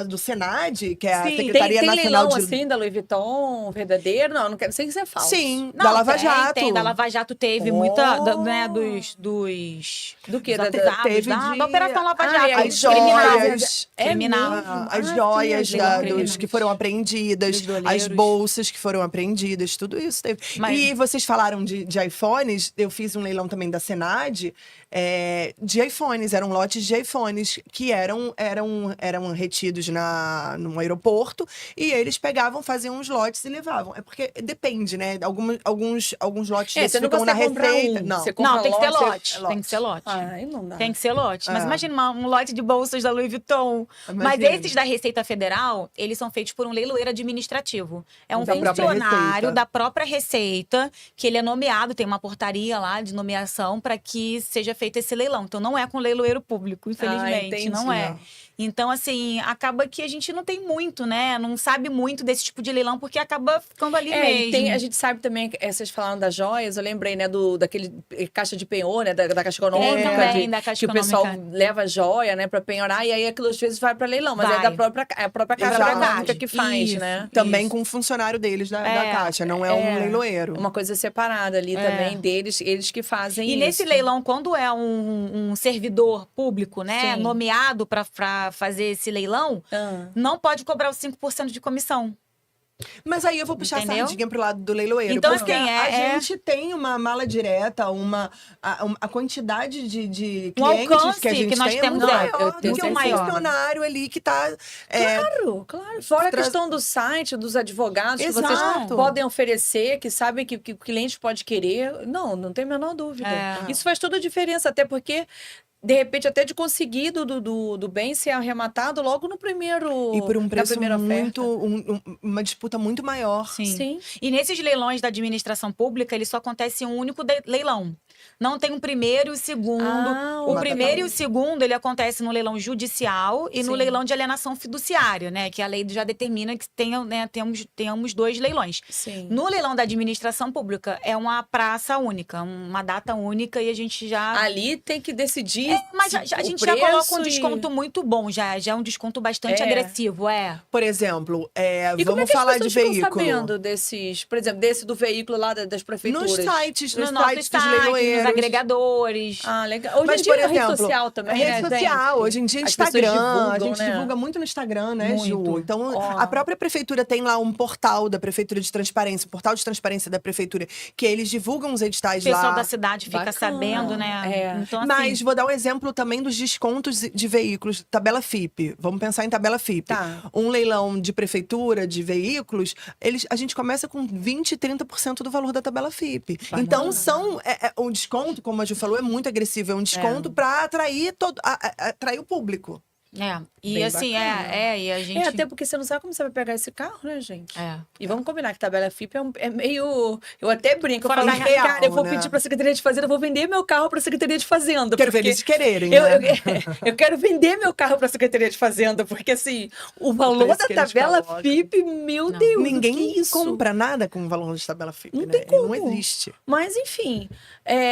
do Senad, que é a Sim. Secretaria Tem Nacional leilão de... assim da Louis Vuitton, verdadeiro? Não quero sem ser falso. Sim, Não, da Lava Jato. Tem, da Lava Jato teve Oh. muita, né, dos Do que? dos Da- acusados, teve da Operação Lava Ah, Jato. é, As criminal. joias. É Criminal. mesmo? As Ah, joias sim, dos criminais. que foram apreendidas, Dos as doleiros. bolsas que foram apreendidas, tudo isso teve. Mas- E vocês falaram de iPhones, eu fiz um leilão também da Senad, de iPhones, eram lotes de iPhones que eram retidos no aeroporto e eles pegavam, faziam uns lotes e levavam. É porque depende, né? Alguns lotes É, desses você não ficam na consegue comprar receita. um. Não. Você compra Não, tem que ser lote, lote. é Tem que ser lote. Ai, não dá. Tem que ser lote. Mas É. imagina um lote de bolsas da Louis Vuitton. Mas Imagina. esses da Receita Federal, eles são feitos por um leiloeiro administrativo. É um Da própria funcionário Receita. da própria Receita, que ele é nomeado, tem uma portaria lá de nomeação para que seja feito esse leilão. Então não é com leiloeiro público, infelizmente. entendi. Não é. Então, assim, acaba que a gente não tem muito, né? Não sabe muito desse tipo de leilão, porque acaba ficando ali mesmo. A gente sabe também, vocês falaram das joias, eu lembrei, né, daquele caixa de penhor, né, da Caixa Econômica. também, da Caixa que o pessoal Econômica. leva joia, né, pra penhorar, e aí aquilo às vezes vai pra leilão, mas é Vai. da própria Caixa Exato. Econômica que faz, Isso. né? Também Isso. com um funcionário deles da É, Caixa, não é um leiloeiro. Uma coisa separada ali também deles, eles que fazem E isso. nesse leilão, quando é um servidor público, né, Sim. nomeado para fazer esse leilão, Ah. não pode cobrar os 5% de comissão. Mas aí eu vou puxar Entendeu? a sardinha pro lado do leiloeiro. Então, porque assim, a é- gente tem uma mala direta, a quantidade de Um clientes alcance que a gente que nós tem temos é muito é- maior eu do tenho que um muito maior. funcionário ali que tá... Claro. Fora a Tra- questão do site, dos advogados que Exato. vocês podem oferecer, que sabem que o cliente pode querer. Não tem a menor dúvida. É. Isso faz toda a diferença, até porque de repente, até de conseguir do bem ser arrematado logo no primeiro. E por um na preço primeira muito, oferta. uma disputa muito maior. Sim. E nesses leilões da administração pública, ele só acontece um único leilão. Não tem um primeiro e o segundo. O Ah, primeiro e o segundo, ele acontece no leilão judicial e no Sim. leilão de alienação fiduciária, né? Que a lei já determina que tenhamos 2 leilões. Sim. No leilão da administração pública, é uma praça única, uma data única e a gente já... Ali tem que decidir. Mas a o gente já coloca um preço desconto muito bom, já é um desconto bastante É. agressivo, Por exemplo, E como é vamos que as falar de pessoas ficam veículo. sabendo desses, por exemplo, desse do veículo lá das prefeituras? Nos sites, No nos nosso sites dos site, nos leiloeiros. agregadores. Ah, legal. Hoje Mas, em dia por é rede exemplo, social também, rede né, social, gente? hoje em dia As pessoas Instagram, a divulgam, gente né? divulga muito no Instagram, né, Ju? Muito. Então, Ó. a própria prefeitura tem lá um portal da prefeitura de transparência, um portal de transparência da prefeitura, que eles divulgam os editais O pessoal lá. da cidade fica Bacana. sabendo, né? É. Então, assim, Mas vou dar um exemplo também dos descontos de veículos, tabela FIP. Vamos pensar em tabela FIP. Tá. Um leilão de prefeitura de veículos, a gente começa com 20%, 30% do valor da tabela FIP. Bacana. Então, o desconto, como a Ju falou, é muito agressivo. É um desconto para atrair atrair o público. E Bem assim, bacana. e a gente... É, até porque você não sabe como você vai pegar esse carro, né, gente? É. E vamos combinar que tabela FIP é meio... Eu até brinco, Fora eu falo, da real, cara, eu vou né? pedir pra Secretaria de Fazenda, eu vou vender meu carro pra Secretaria de Fazenda. Quero ver porque eles quererem, Eu, né? eu quero vender meu carro pra Secretaria de Fazenda, porque assim, o valor preço da que eles tabela colocam. FIP, meu Não. Deus, Ninguém que isso? compra nada com o valor de tabela FIP, Não né? tem como. Não existe. Mas enfim,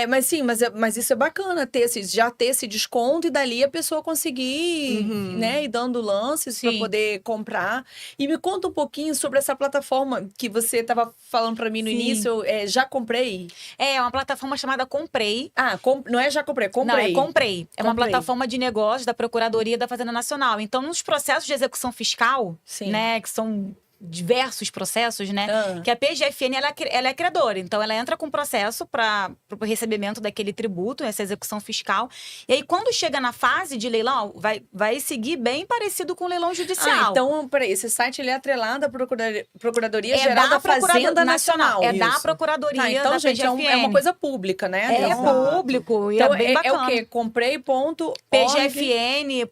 mas isso é bacana, já ter esse desconto e dali a pessoa conseguir, né, ir dando lances para Sim. poder comprar. E me conta um pouquinho sobre essa plataforma que você estava falando para mim no Sim. início, já comprei. É uma plataforma chamada Comprei. Ah, não é já comprei, Não, comprei. é Comprei. É uma Comprei. plataforma de negócios da Procuradoria da Fazenda Nacional. Então, nos processos de execução fiscal, Sim. né, que são diversos processos, né? Ah. Que a PGFN, ela é credora. Então, ela entra com processo para o recebimento daquele tributo, essa execução fiscal. E aí, quando chega na fase de leilão, vai seguir bem parecido com o leilão judicial. Então, peraí, esse site ele é atrelado à Procuradoria É Geral da Fazenda Nacional. É da Isso. Procuradoria Tá, então, da gente, PGFN. é uma coisa pública, né? É Exato. público e Então, é bem é bacana. o quê? Comprei.org.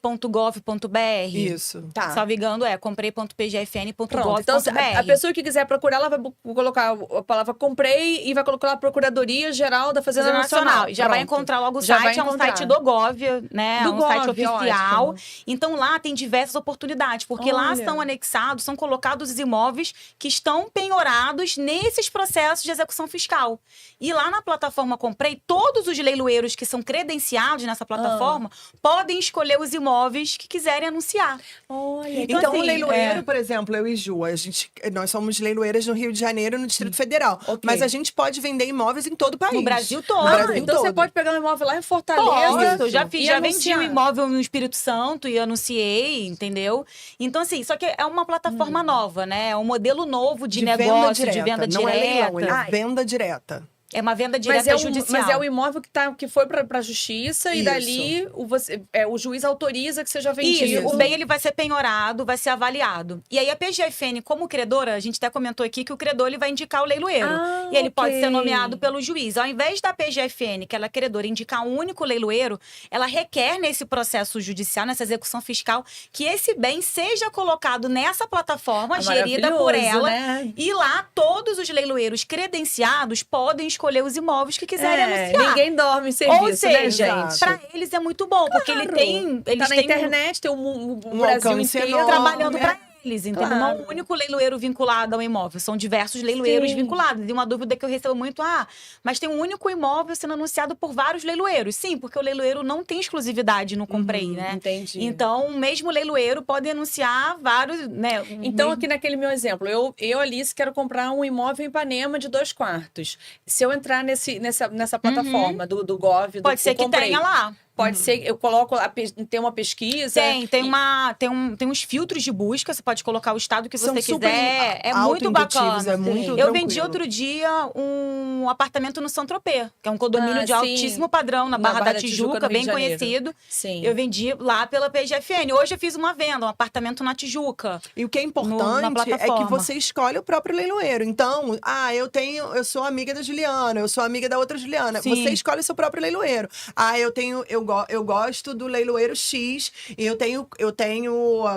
pgfn.gov.br. Isso. Tá. Salvo engano, comprei.pgfn.gov.br. Pronto, então a pessoa que quiser procurar, ela vai colocar a palavra comprei e vai colocar lá Procuradoria Geral da Fazenda Nacional. Já vai Pronto. encontrar logo o Já vai site, é um encontrar. site do Gov, né? Do É um site Gov, oficial. ótimo. Então lá tem diversas oportunidades, porque lá Olha. são anexados, são colocados os imóveis que estão penhorados nesses processos de execução fiscal. E lá na plataforma Comprei, todos os leiloeiros que são credenciados nessa plataforma podem escolher os imóveis que quiserem anunciar. Olha, Então, assim, o leiloeiro, por exemplo, eu e Ju, nós somos leiloeiras no Rio de Janeiro, no Distrito Federal. Ok. Mas a gente pode vender imóveis em todo o país. No Brasil todo. No Brasil então você todo. pode pegar um imóvel lá em Fortaleza. Posso, já fiz, e já vendi anunciar. um imóvel no Espírito Santo e anunciei, entendeu? Então, assim, só que é uma plataforma nova, né? É um modelo novo de negócio, de venda Não direta. é leilão, ele é Ai. venda direta. É uma venda Mas direta é, judicial. mas é o imóvel que foi para a justiça e Isso. dali o juiz autoriza que seja vendido. Isso, o bem ele vai ser penhorado, vai ser avaliado. E aí a PGFN, como credora, a gente até comentou aqui que o credor ele vai indicar o leiloeiro. Ah, E ele pode ok. ser nomeado pelo juiz. Ao invés da PGFN, que ela é credora, indicar um único leiloeiro, ela requer nesse processo judicial, nessa execução fiscal, que esse bem seja colocado nessa plataforma, É gerida por maravilhoso, ela. né? E lá, todos os leiloeiros credenciados podem escolher os imóveis que quiserem anunciar. Ninguém dorme em serviço, Ou seja, né, gente? para eles é muito bom, porque ele tem, eles tá na têm internet, tem o um Brasil alcance inteiro enorme. trabalhando para eles, entendeu? Claro. Não é um único leiloeiro vinculado ao imóvel, são diversos leiloeiros Sim. vinculados. E uma dúvida que eu recebo muito, mas tem um único imóvel sendo anunciado por vários leiloeiros. Sim, porque o leiloeiro não tem exclusividade no Comprei, né? Entendi. Então, o mesmo leiloeiro pode anunciar vários, né? Então, aqui naquele meu exemplo, eu Alice, quero comprar um imóvel em Ipanema de 2 quartos. Se eu entrar nessa plataforma do Gov, pode ser que Comprei, tenha lá. Pode ser, eu coloco, tem uma pesquisa. Tem uns filtros de busca, você pode colocar o estado que São você super quiser. É muito autointuitivos, bacana. é muito Eu vendi tranquilo. outro dia um apartamento no Saint-Tropez, que é um condomínio de sim. altíssimo padrão, na Barra da Tijuca, no Rio bem de Janeiro. conhecido. Sim. Eu vendi lá pela PGFN. Hoje eu fiz uma venda, um apartamento na Tijuca. E o que é na importante é que plataforma. você escolhe o próprio leiloeiro. Então, eu sou amiga da Juliana, eu sou amiga da outra Juliana. Sim. Você escolhe o seu próprio leiloeiro. Eu eu gosto do leiloeiro X, e eu tenho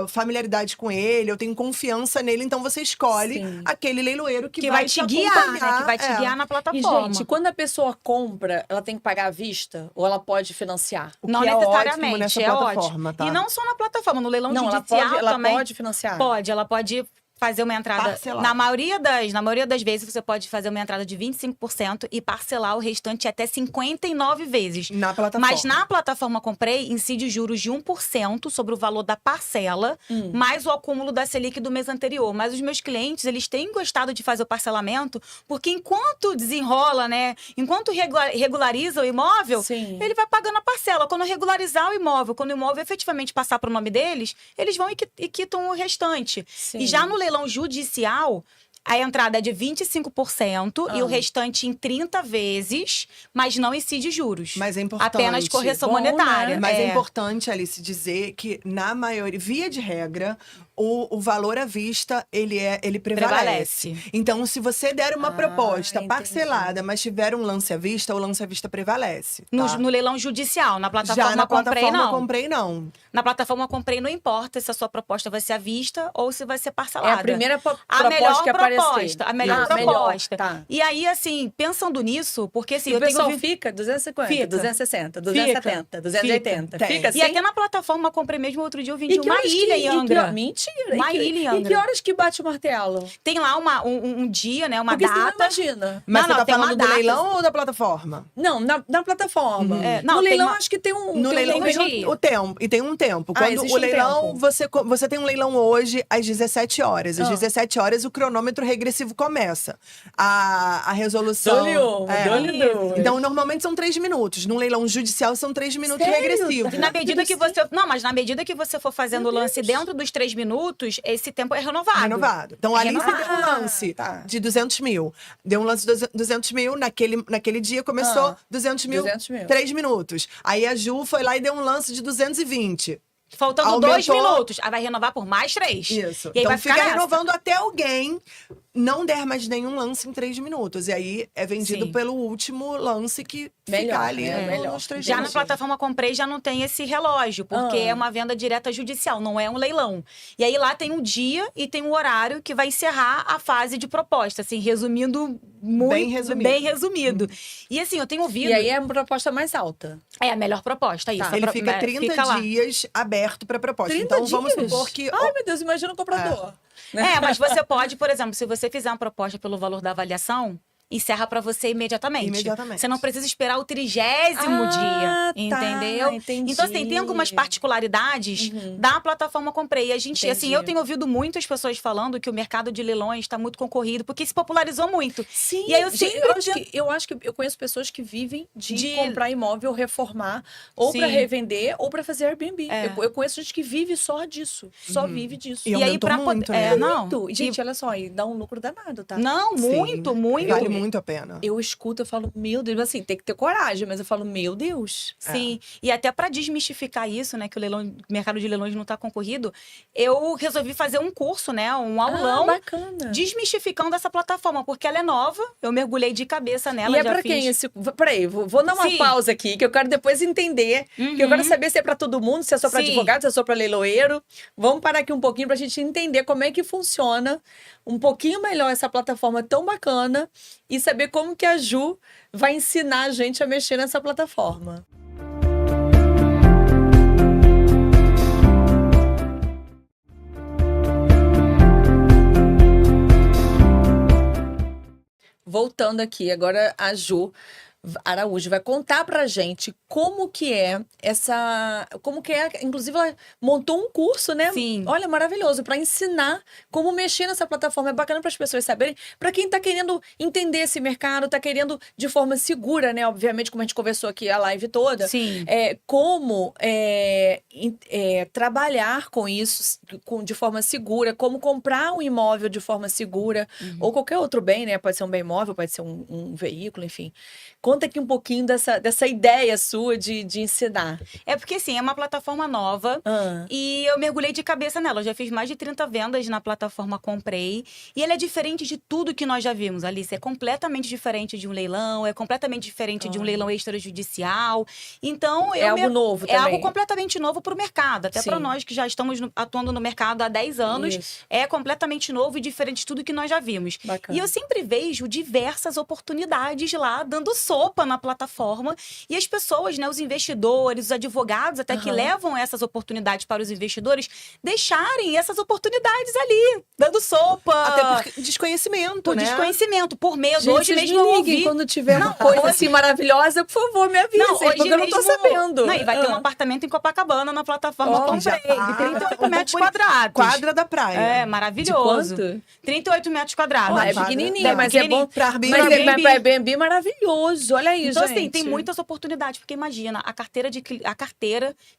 familiaridade com ele, eu tenho confiança nele, então você escolhe Sim. aquele leiloeiro que vai te guiar, né? acompanhar. Que vai te guiar na E, plataforma. gente, quando a pessoa compra, ela tem que pagar à vista? Ou ela pode financiar? O Não que é ótimo necessariamente, nessa é plataforma, ótimo. tá? E não só na plataforma, no leilão Não, judicial ela também. pode financiar? Pode, ela pode fazer uma entrada. Parcelar. Na maioria das vezes, você pode fazer uma entrada de 25% e parcelar o restante até 59 vezes. Na plataforma. Mas na plataforma Comprei, incide juros de 1% sobre o valor da parcela, mais o acúmulo da Selic do mês anterior. Mas os meus clientes, eles têm gostado de fazer o parcelamento, porque enquanto desenrola, né? Enquanto regulariza o imóvel, Sim. ele vai pagando a parcela. Quando regularizar o imóvel, quando o imóvel efetivamente passar para o nome deles, eles vão e quitam o restante. Sim. E já no leilão judicial, a entrada é de 25% e o restante em 30 vezes, mas não incide juros. Mas é importante. Apenas correção Bom, monetária. né? Mas é importante, Alice, dizer que, na maioria, via de regra, o valor à vista, ele prevalece. Então, se você der uma proposta entendi. parcelada, mas tiver um lance à vista, o lance à vista prevalece. Tá? No leilão judicial, na plataforma Já na Comprei, plataforma não. Comprei, não. Na plataforma Comprei, não importa se a sua proposta vai ser à vista ou se vai ser parcelada. É a primeira A proposta melhor que aparecer. proposta. A melhor Isso. proposta. Tá. E aí, assim, pensando nisso, porque assim, E o eu tenho pessoal ouvido... fica 250, Fica. 260, 270, 280. Fica. Fica assim? E até na plataforma Comprei mesmo, outro dia eu vendi E que uma horas ilha que- em e que Angra. hora- Mentira. Uma ilha em E Angra. que horas que bate o martelo? Tem lá um dia, né? Uma Porque você não data. imagina. Mas Não, você tá tem uma falando do data. leilão ou da plataforma? Não, na plataforma. É, não, no tem leilão, uma- acho que tem um... No tem leilão um tem dia. o tempo. E tem um tempo. Ah, Quando existe o um leilão, tempo. você tem um leilão hoje às 17 horas. Às Ah. 17 horas, o cronômetro regressivo começa. A resolução. Dou-lhe uma, é. dou-lhe duas. Então, normalmente são 3 minutos. Num leilão judicial, são 3 minutos Sério? regressivos. E na medida que você. Não, mas na medida que você for fazendo o lance dentro dos 3 minutos, esse tempo é renovado. Renovado. Então, ali você renovado. deu um lance tá. de 200 mil. Deu um lance de 200 mil, naquele dia começou Ah, 200 mil, 200 mil. 3 minutos. Aí a Ju foi lá e deu um lance de 220. Faltando Aumentou. 2 minutos. Aí vai renovar por mais 3. Isso. E aí Então vai fica ficar nessa. renovando até alguém não der mais nenhum lance em 3 minutos. E aí é vendido Sim. pelo último lance que Melhor, ficar ali né? Melhor. nos 3 Já na minutos. plataforma Comprei já não tem esse relógio, porque Ah. é uma venda direta judicial, não é um leilão. E aí lá tem um dia e tem um horário que vai encerrar a fase de proposta, assim, resumindo muito Bem resumido. E assim, eu tenho ouvido. E aí é a proposta mais alta. É a melhor proposta, isso. Tá. Ele fica 30 fica lá. dias aberto para proposta. 30 Então vamos dias? supor que Ai, meu Deus, imagina o comprador. É, mas você pode, por exemplo, se você fizer uma proposta pelo valor da avaliação, encerra pra você imediatamente. Imediatamente. Você não precisa esperar o 30º Ah, dia, tá, entendeu? entendi. Então, assim, tem algumas particularidades da plataforma Comprei. E a gente, assim, Entendi. eu tenho ouvido muitas pessoas falando que o mercado de leilões está muito concorrido, porque se popularizou muito. Sim, E aí eu gente, sempre eu acho que eu conheço pessoas que vivem de, De- comprar imóvel, reformar, ou para Sim. revender, ou para fazer Airbnb. É. Eu conheço gente que vive só disso, só vive disso. E aumentou muito, né? não. Muito. E, gente, olha só, e dá um lucro danado, tá? Não, Sim, muito, muito. Vale muito a pena. Eu escuto, eu falo, meu Deus, assim, tem que ter coragem, mas eu falo, meu Deus. Sim, e até para desmistificar isso, né, que o mercado de leilões não está concorrido, eu resolvi fazer um curso, né, um aulão, Bacana. desmistificando essa plataforma, porque ela é nova, eu mergulhei de cabeça nela, E é já pra fiz. quem esse. Peraí, vou dar uma Sim. pausa aqui, que eu quero depois entender. Que eu quero saber se é pra todo mundo, se é só pra Sim. advogado, se é só pra leiloeiro. Vamos parar aqui um pouquinho pra gente entender como é que funciona um pouquinho melhor essa plataforma tão bacana e saber como que a Ju vai ensinar a gente a mexer nessa plataforma. Voltando aqui, agora a Ju Araújo vai contar pra gente como que é inclusive ela montou um curso, né? Sim. Olha, maravilhoso, pra ensinar como mexer nessa plataforma. É bacana para as pessoas saberem, pra quem tá querendo entender esse mercado, tá querendo de forma segura, né? Obviamente, como a gente conversou aqui a live toda, Sim. como trabalhar com isso de forma segura, como comprar um imóvel de forma segura, ou qualquer outro bem, né? Pode ser um bem imóvel, pode ser um veículo, enfim. Conta aqui um pouquinho dessa ideia sua de ensinar. É porque, assim, é uma plataforma nova e eu mergulhei de cabeça nela. Eu já fiz mais de 30 vendas na plataforma Comprei. E ela é diferente de tudo que nós já vimos, Alice. É completamente diferente de um leilão, é completamente diferente de um leilão extrajudicial. Então, É algo novo é também. algo completamente novo para o mercado. Até para Sim. nós que já estamos atuando no mercado há 10 anos, Isso. é completamente novo e diferente de tudo que nós já vimos. Bacana. E eu sempre vejo diversas oportunidades lá, dando sopa na plataforma. E as pessoas, né, os investidores, os advogados, até que levam essas oportunidades para os investidores, deixarem essas oportunidades ali, dando sopa. Até por desconhecimento, Por né? desconhecimento, por medo. Gente, Hoje vocês mesmo eu me liguem ouvi... quando tiver uma coisa assim maravilhosa, por favor, me avisem, porque eu não tô sabendo. Não, e vai ter um apartamento em Copacabana na plataforma Comprei, já tá. de 38 metros quadrados. Quadra da praia. É, De maravilhoso. quanto? 38 metros quadrados. Ó, é quadra. pequenininha, mas é bom. Pra Airbnb. Mas Airbnb. é para Airbnb maravilhoso. Olha aí, Então, gente. assim, tem muitas oportunidades, porque imagina, a carteira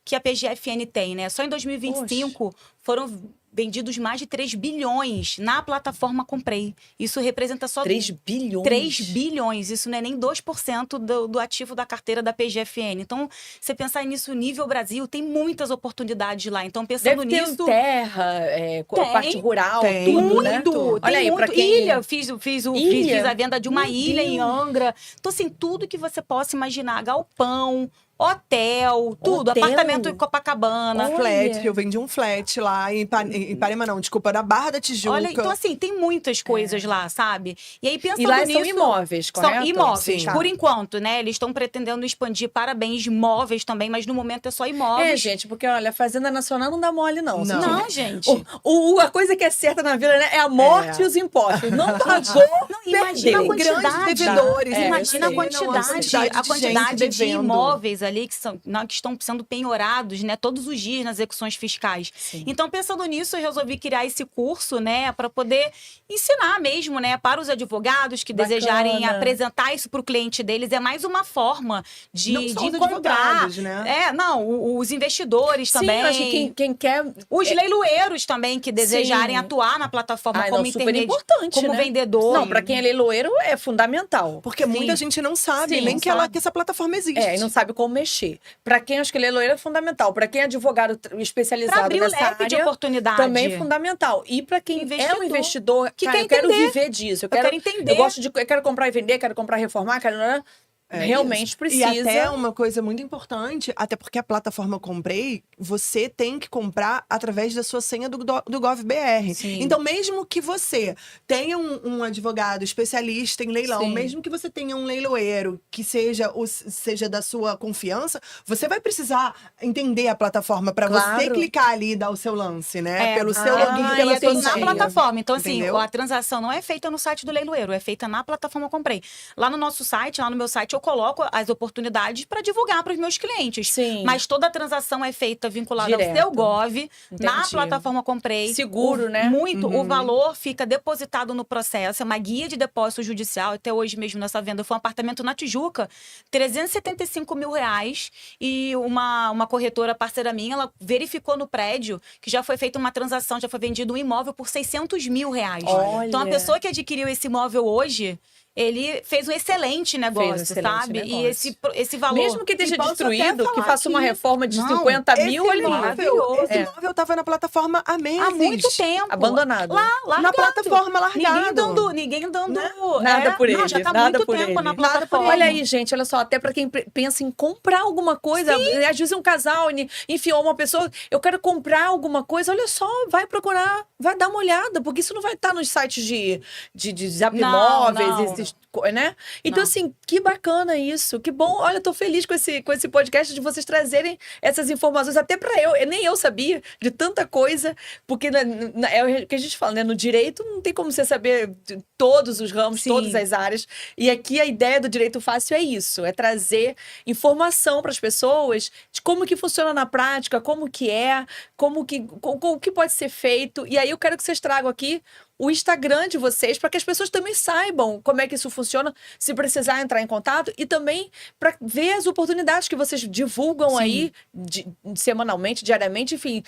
que a PGFN tem, né? Só em 2025 foram vendidos mais de 3 bilhões na plataforma Comprei. Isso representa só 3 bilhões. 3 bilhões. Isso não é nem 2% do ativo da carteira da PGFN. Então, você pensar nisso nível Brasil, tem muitas oportunidades lá. Então, pensando Deve ter nisso... terra, Tem. parte rural, Tem. tudo, né? Muito, Olha aí, tem pra muito. quem... Ilha, fiz a venda de uma Meu ilha em Deus. Angra. Então, assim, tudo que você possa imaginar. Galpão, hotel, tudo. Hotel? Apartamento em Copacabana. Olha. Flat, eu vendi um flat lá em Ipanema, não, desculpa, na Barra da Tijuca. Olha, então assim, tem muitas coisas lá, sabe? E aí, pensando E lá nisso... são imóveis, correto? São imóveis, Sim. por enquanto, né? Eles estão pretendendo expandir para bens móveis também, mas no momento é só imóveis. É, gente, porque olha, a Fazenda Nacional não dá mole, não. Não. Não, gente. A coisa que é certa na vida, né, é a morte e os impostos. Não pagou, Não, imagina a perdeu. quantidade. Grandes devedores. Imagina a Não, quantidade gente de devendo. imóveis ali que estão sendo penhorados, né, todos os dias nas execuções fiscais. Sim. Então, pensando nisso, eu resolvi criar esse curso, né, para poder ensinar mesmo, né, para os advogados que Bacana. desejarem apresentar isso para o cliente deles. É mais uma forma de Não só os encontrar. advogados, né? Os investidores Sim, também. eu acho que quem quer... Os leiloeiros também que desejarem Sim. atuar na plataforma Ah, como não, super intermediário, importante, como né? vendedor. Não, pra quem é leiloeiro é fundamental. Porque muita gente não sabe Sim, nem não que essa plataforma existe. É, e não sabe como mexer. Pra quem acho que leiloeiro é fundamental. Pra quem é advogado Para especializado abrir o nessa leque de área, oportunidade. também é fundamental. E pra quem é um investidor, que cara, quer eu quero entender. viver disso. Eu quero quero entender. Eu quero comprar e vender, quero comprar e reformar, quero... Realmente isso. precisa. E até uma coisa muito importante, até porque a plataforma Comprei, você tem que comprar através da sua senha do GovBR. Sim. Então, mesmo que você tenha um advogado especialista em leilão, Sim. mesmo que você tenha um leiloeiro que seja da sua confiança, você vai precisar entender a plataforma para Claro. você clicar ali e dar o seu lance, né? Pelo seu Ah, login, e pela é sua tudo na senha. plataforma. Então, assim, Entendeu? a transação não é feita no site do leiloeiro, é feita na plataforma Comprei. Lá no nosso site, lá no meu site, eu coloco as oportunidades para divulgar para os meus clientes. Sim. Mas toda a transação é feita vinculada Direto. ao seu Gov, na Entendi. plataforma Comprei. Seguro, né? Muito. O valor fica depositado no processo. É uma guia de depósito judicial. Até hoje mesmo nessa venda foi um apartamento na Tijuca, R$375 mil. E uma corretora parceira minha, ela verificou no prédio que já foi feita uma transação, já foi vendido um imóvel por R$600 mil. Olha. Então, a pessoa que adquiriu esse imóvel hoje, ele fez um excelente negócio, excelente sabe? negócio. E esse valor... Mesmo que esteja E posso destruído, até que falar faça uma que- reforma de Não, 50 mil, olha aí. maravilhoso. Esse imóvel estava na plataforma há meses. há muito tempo. Abandonado. Lá, largado. Na plataforma largado. Ninguém dando Nada por ele. Não, já tá nada muito por tempo ele. na Nada por plataforma. Olha aí, gente, olha só, até pra quem pensa em comprar alguma coisa, às vezes um casal, enfim, ou uma pessoa, eu quero comprar alguma coisa, olha só, vai procurar, vai dar uma olhada, porque isso não vai estar nos sites de Zap Não, Imóveis, não. esses, né? Então, Não. assim, que bacana isso, que bom, olha, eu tô feliz com esse podcast de vocês trazerem essas informações, até pra nem eu sabia de tanta coisa, porque é o que a gente fala, né, no direito não tem como você saber de todos os ramos, Sim. todas as áreas, e aqui a ideia do Direito Fácil é isso, é trazer informação para as pessoas de como que funciona na prática, como que é, como que pode ser feito. E aí eu quero que vocês tragam aqui o Instagram de vocês para que as pessoas também saibam como é que isso funciona, se precisar entrar em contato, e também para ver as oportunidades que vocês divulgam aí semanalmente, diariamente, enfim,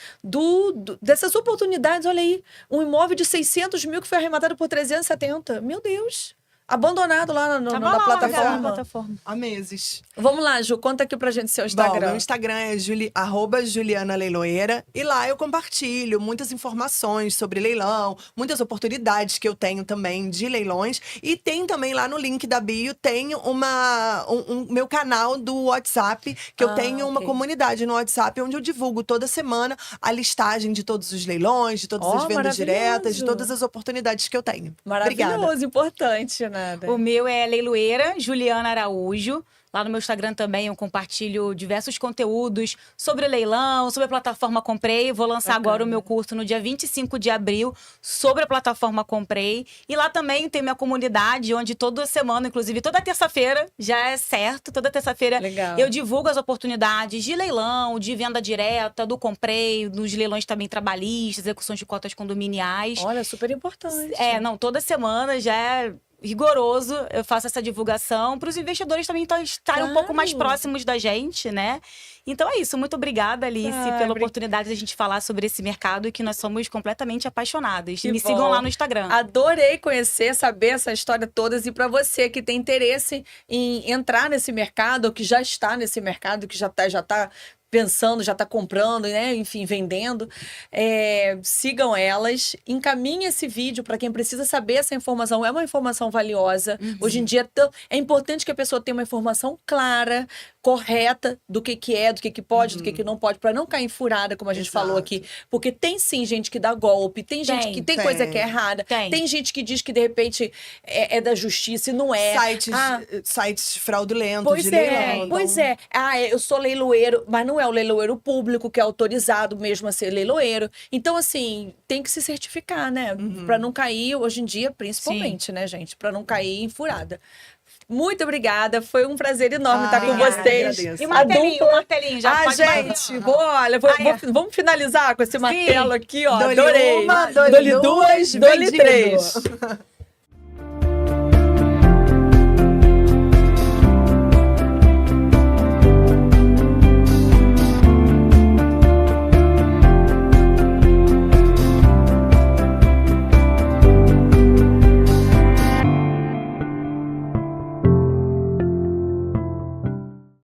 dessas oportunidades. Olha aí, um imóvel de 600 mil que foi arrematado por 370. Meu Deus! abandonado lá na Tava lá, largado na plataforma. plataforma. Há meses. Vamos lá, Ju, conta aqui pra gente seu Bom, Instagram. meu Instagram é @Juliana Leiloeira. E lá eu compartilho muitas informações sobre leilão, muitas oportunidades que eu tenho também de leilões. E tem também lá no link da bio, tem meu canal do WhatsApp, que eu tenho uma ok. comunidade no WhatsApp, onde eu divulgo toda semana a listagem de todos os leilões, de todas Ó, as vendas diretas, de maravilhoso. todas as oportunidades que eu tenho. Maravilhoso, Obrigada. importante, nada. O meu é Leiloeira Juliana Araújo. Lá no meu Instagram também eu compartilho diversos conteúdos sobre leilão, sobre a plataforma Comprei. Vou lançar Bacana. agora o meu curso no dia 25 de abril sobre a plataforma Comprei. E lá também tem minha comunidade, onde toda semana, inclusive toda terça-feira, já é certo, toda terça-feira Legal. eu divulgo as oportunidades de leilão, de venda direta, do Comprei, dos leilões também trabalhistas, execuções de cotas condominiais. Olha, super importante. Não, toda semana já é rigoroso, eu faço essa divulgação para os investidores também estarem um pouco Claro. mais próximos da gente, né? Então é isso, muito obrigada, Alice, pela oportunidade de a gente falar sobre esse mercado e que nós somos completamente apaixonadas. Que Me bom. sigam lá no Instagram. Adorei conhecer, saber essa história toda. E para você que tem interesse em entrar nesse mercado, ou que já está nesse mercado, que já tá pensando, já está comprando, né? Enfim, vendendo. Sigam elas, encaminhem esse vídeo para quem precisa saber essa informação. É uma informação valiosa. Hoje em dia é importante que a pessoa tenha uma informação clara, correta do que é, do que pode, do que não pode, para não cair em furada, como a gente falou aqui. Porque tem sim gente que dá golpe, tem gente que tem coisa que é errada, tem gente que diz que de repente é da justiça e não é. Sites fraudulentos de leilão. Pois é. Eu sou leiloeiro, mas não é o leiloeiro público que é autorizado mesmo a ser leiloeiro. Então, assim, tem que se certificar, né? Pra não cair, hoje em dia, principalmente, né, gente? Pra não cair em furada. Muito obrigada, foi um prazer enorme estar com obrigada, vocês. agradeço. E o martelinho, já pode gente, vamos finalizar com esse martelo aqui, ó. Dole Adorei. uma, Dole duas, dole vendido. três.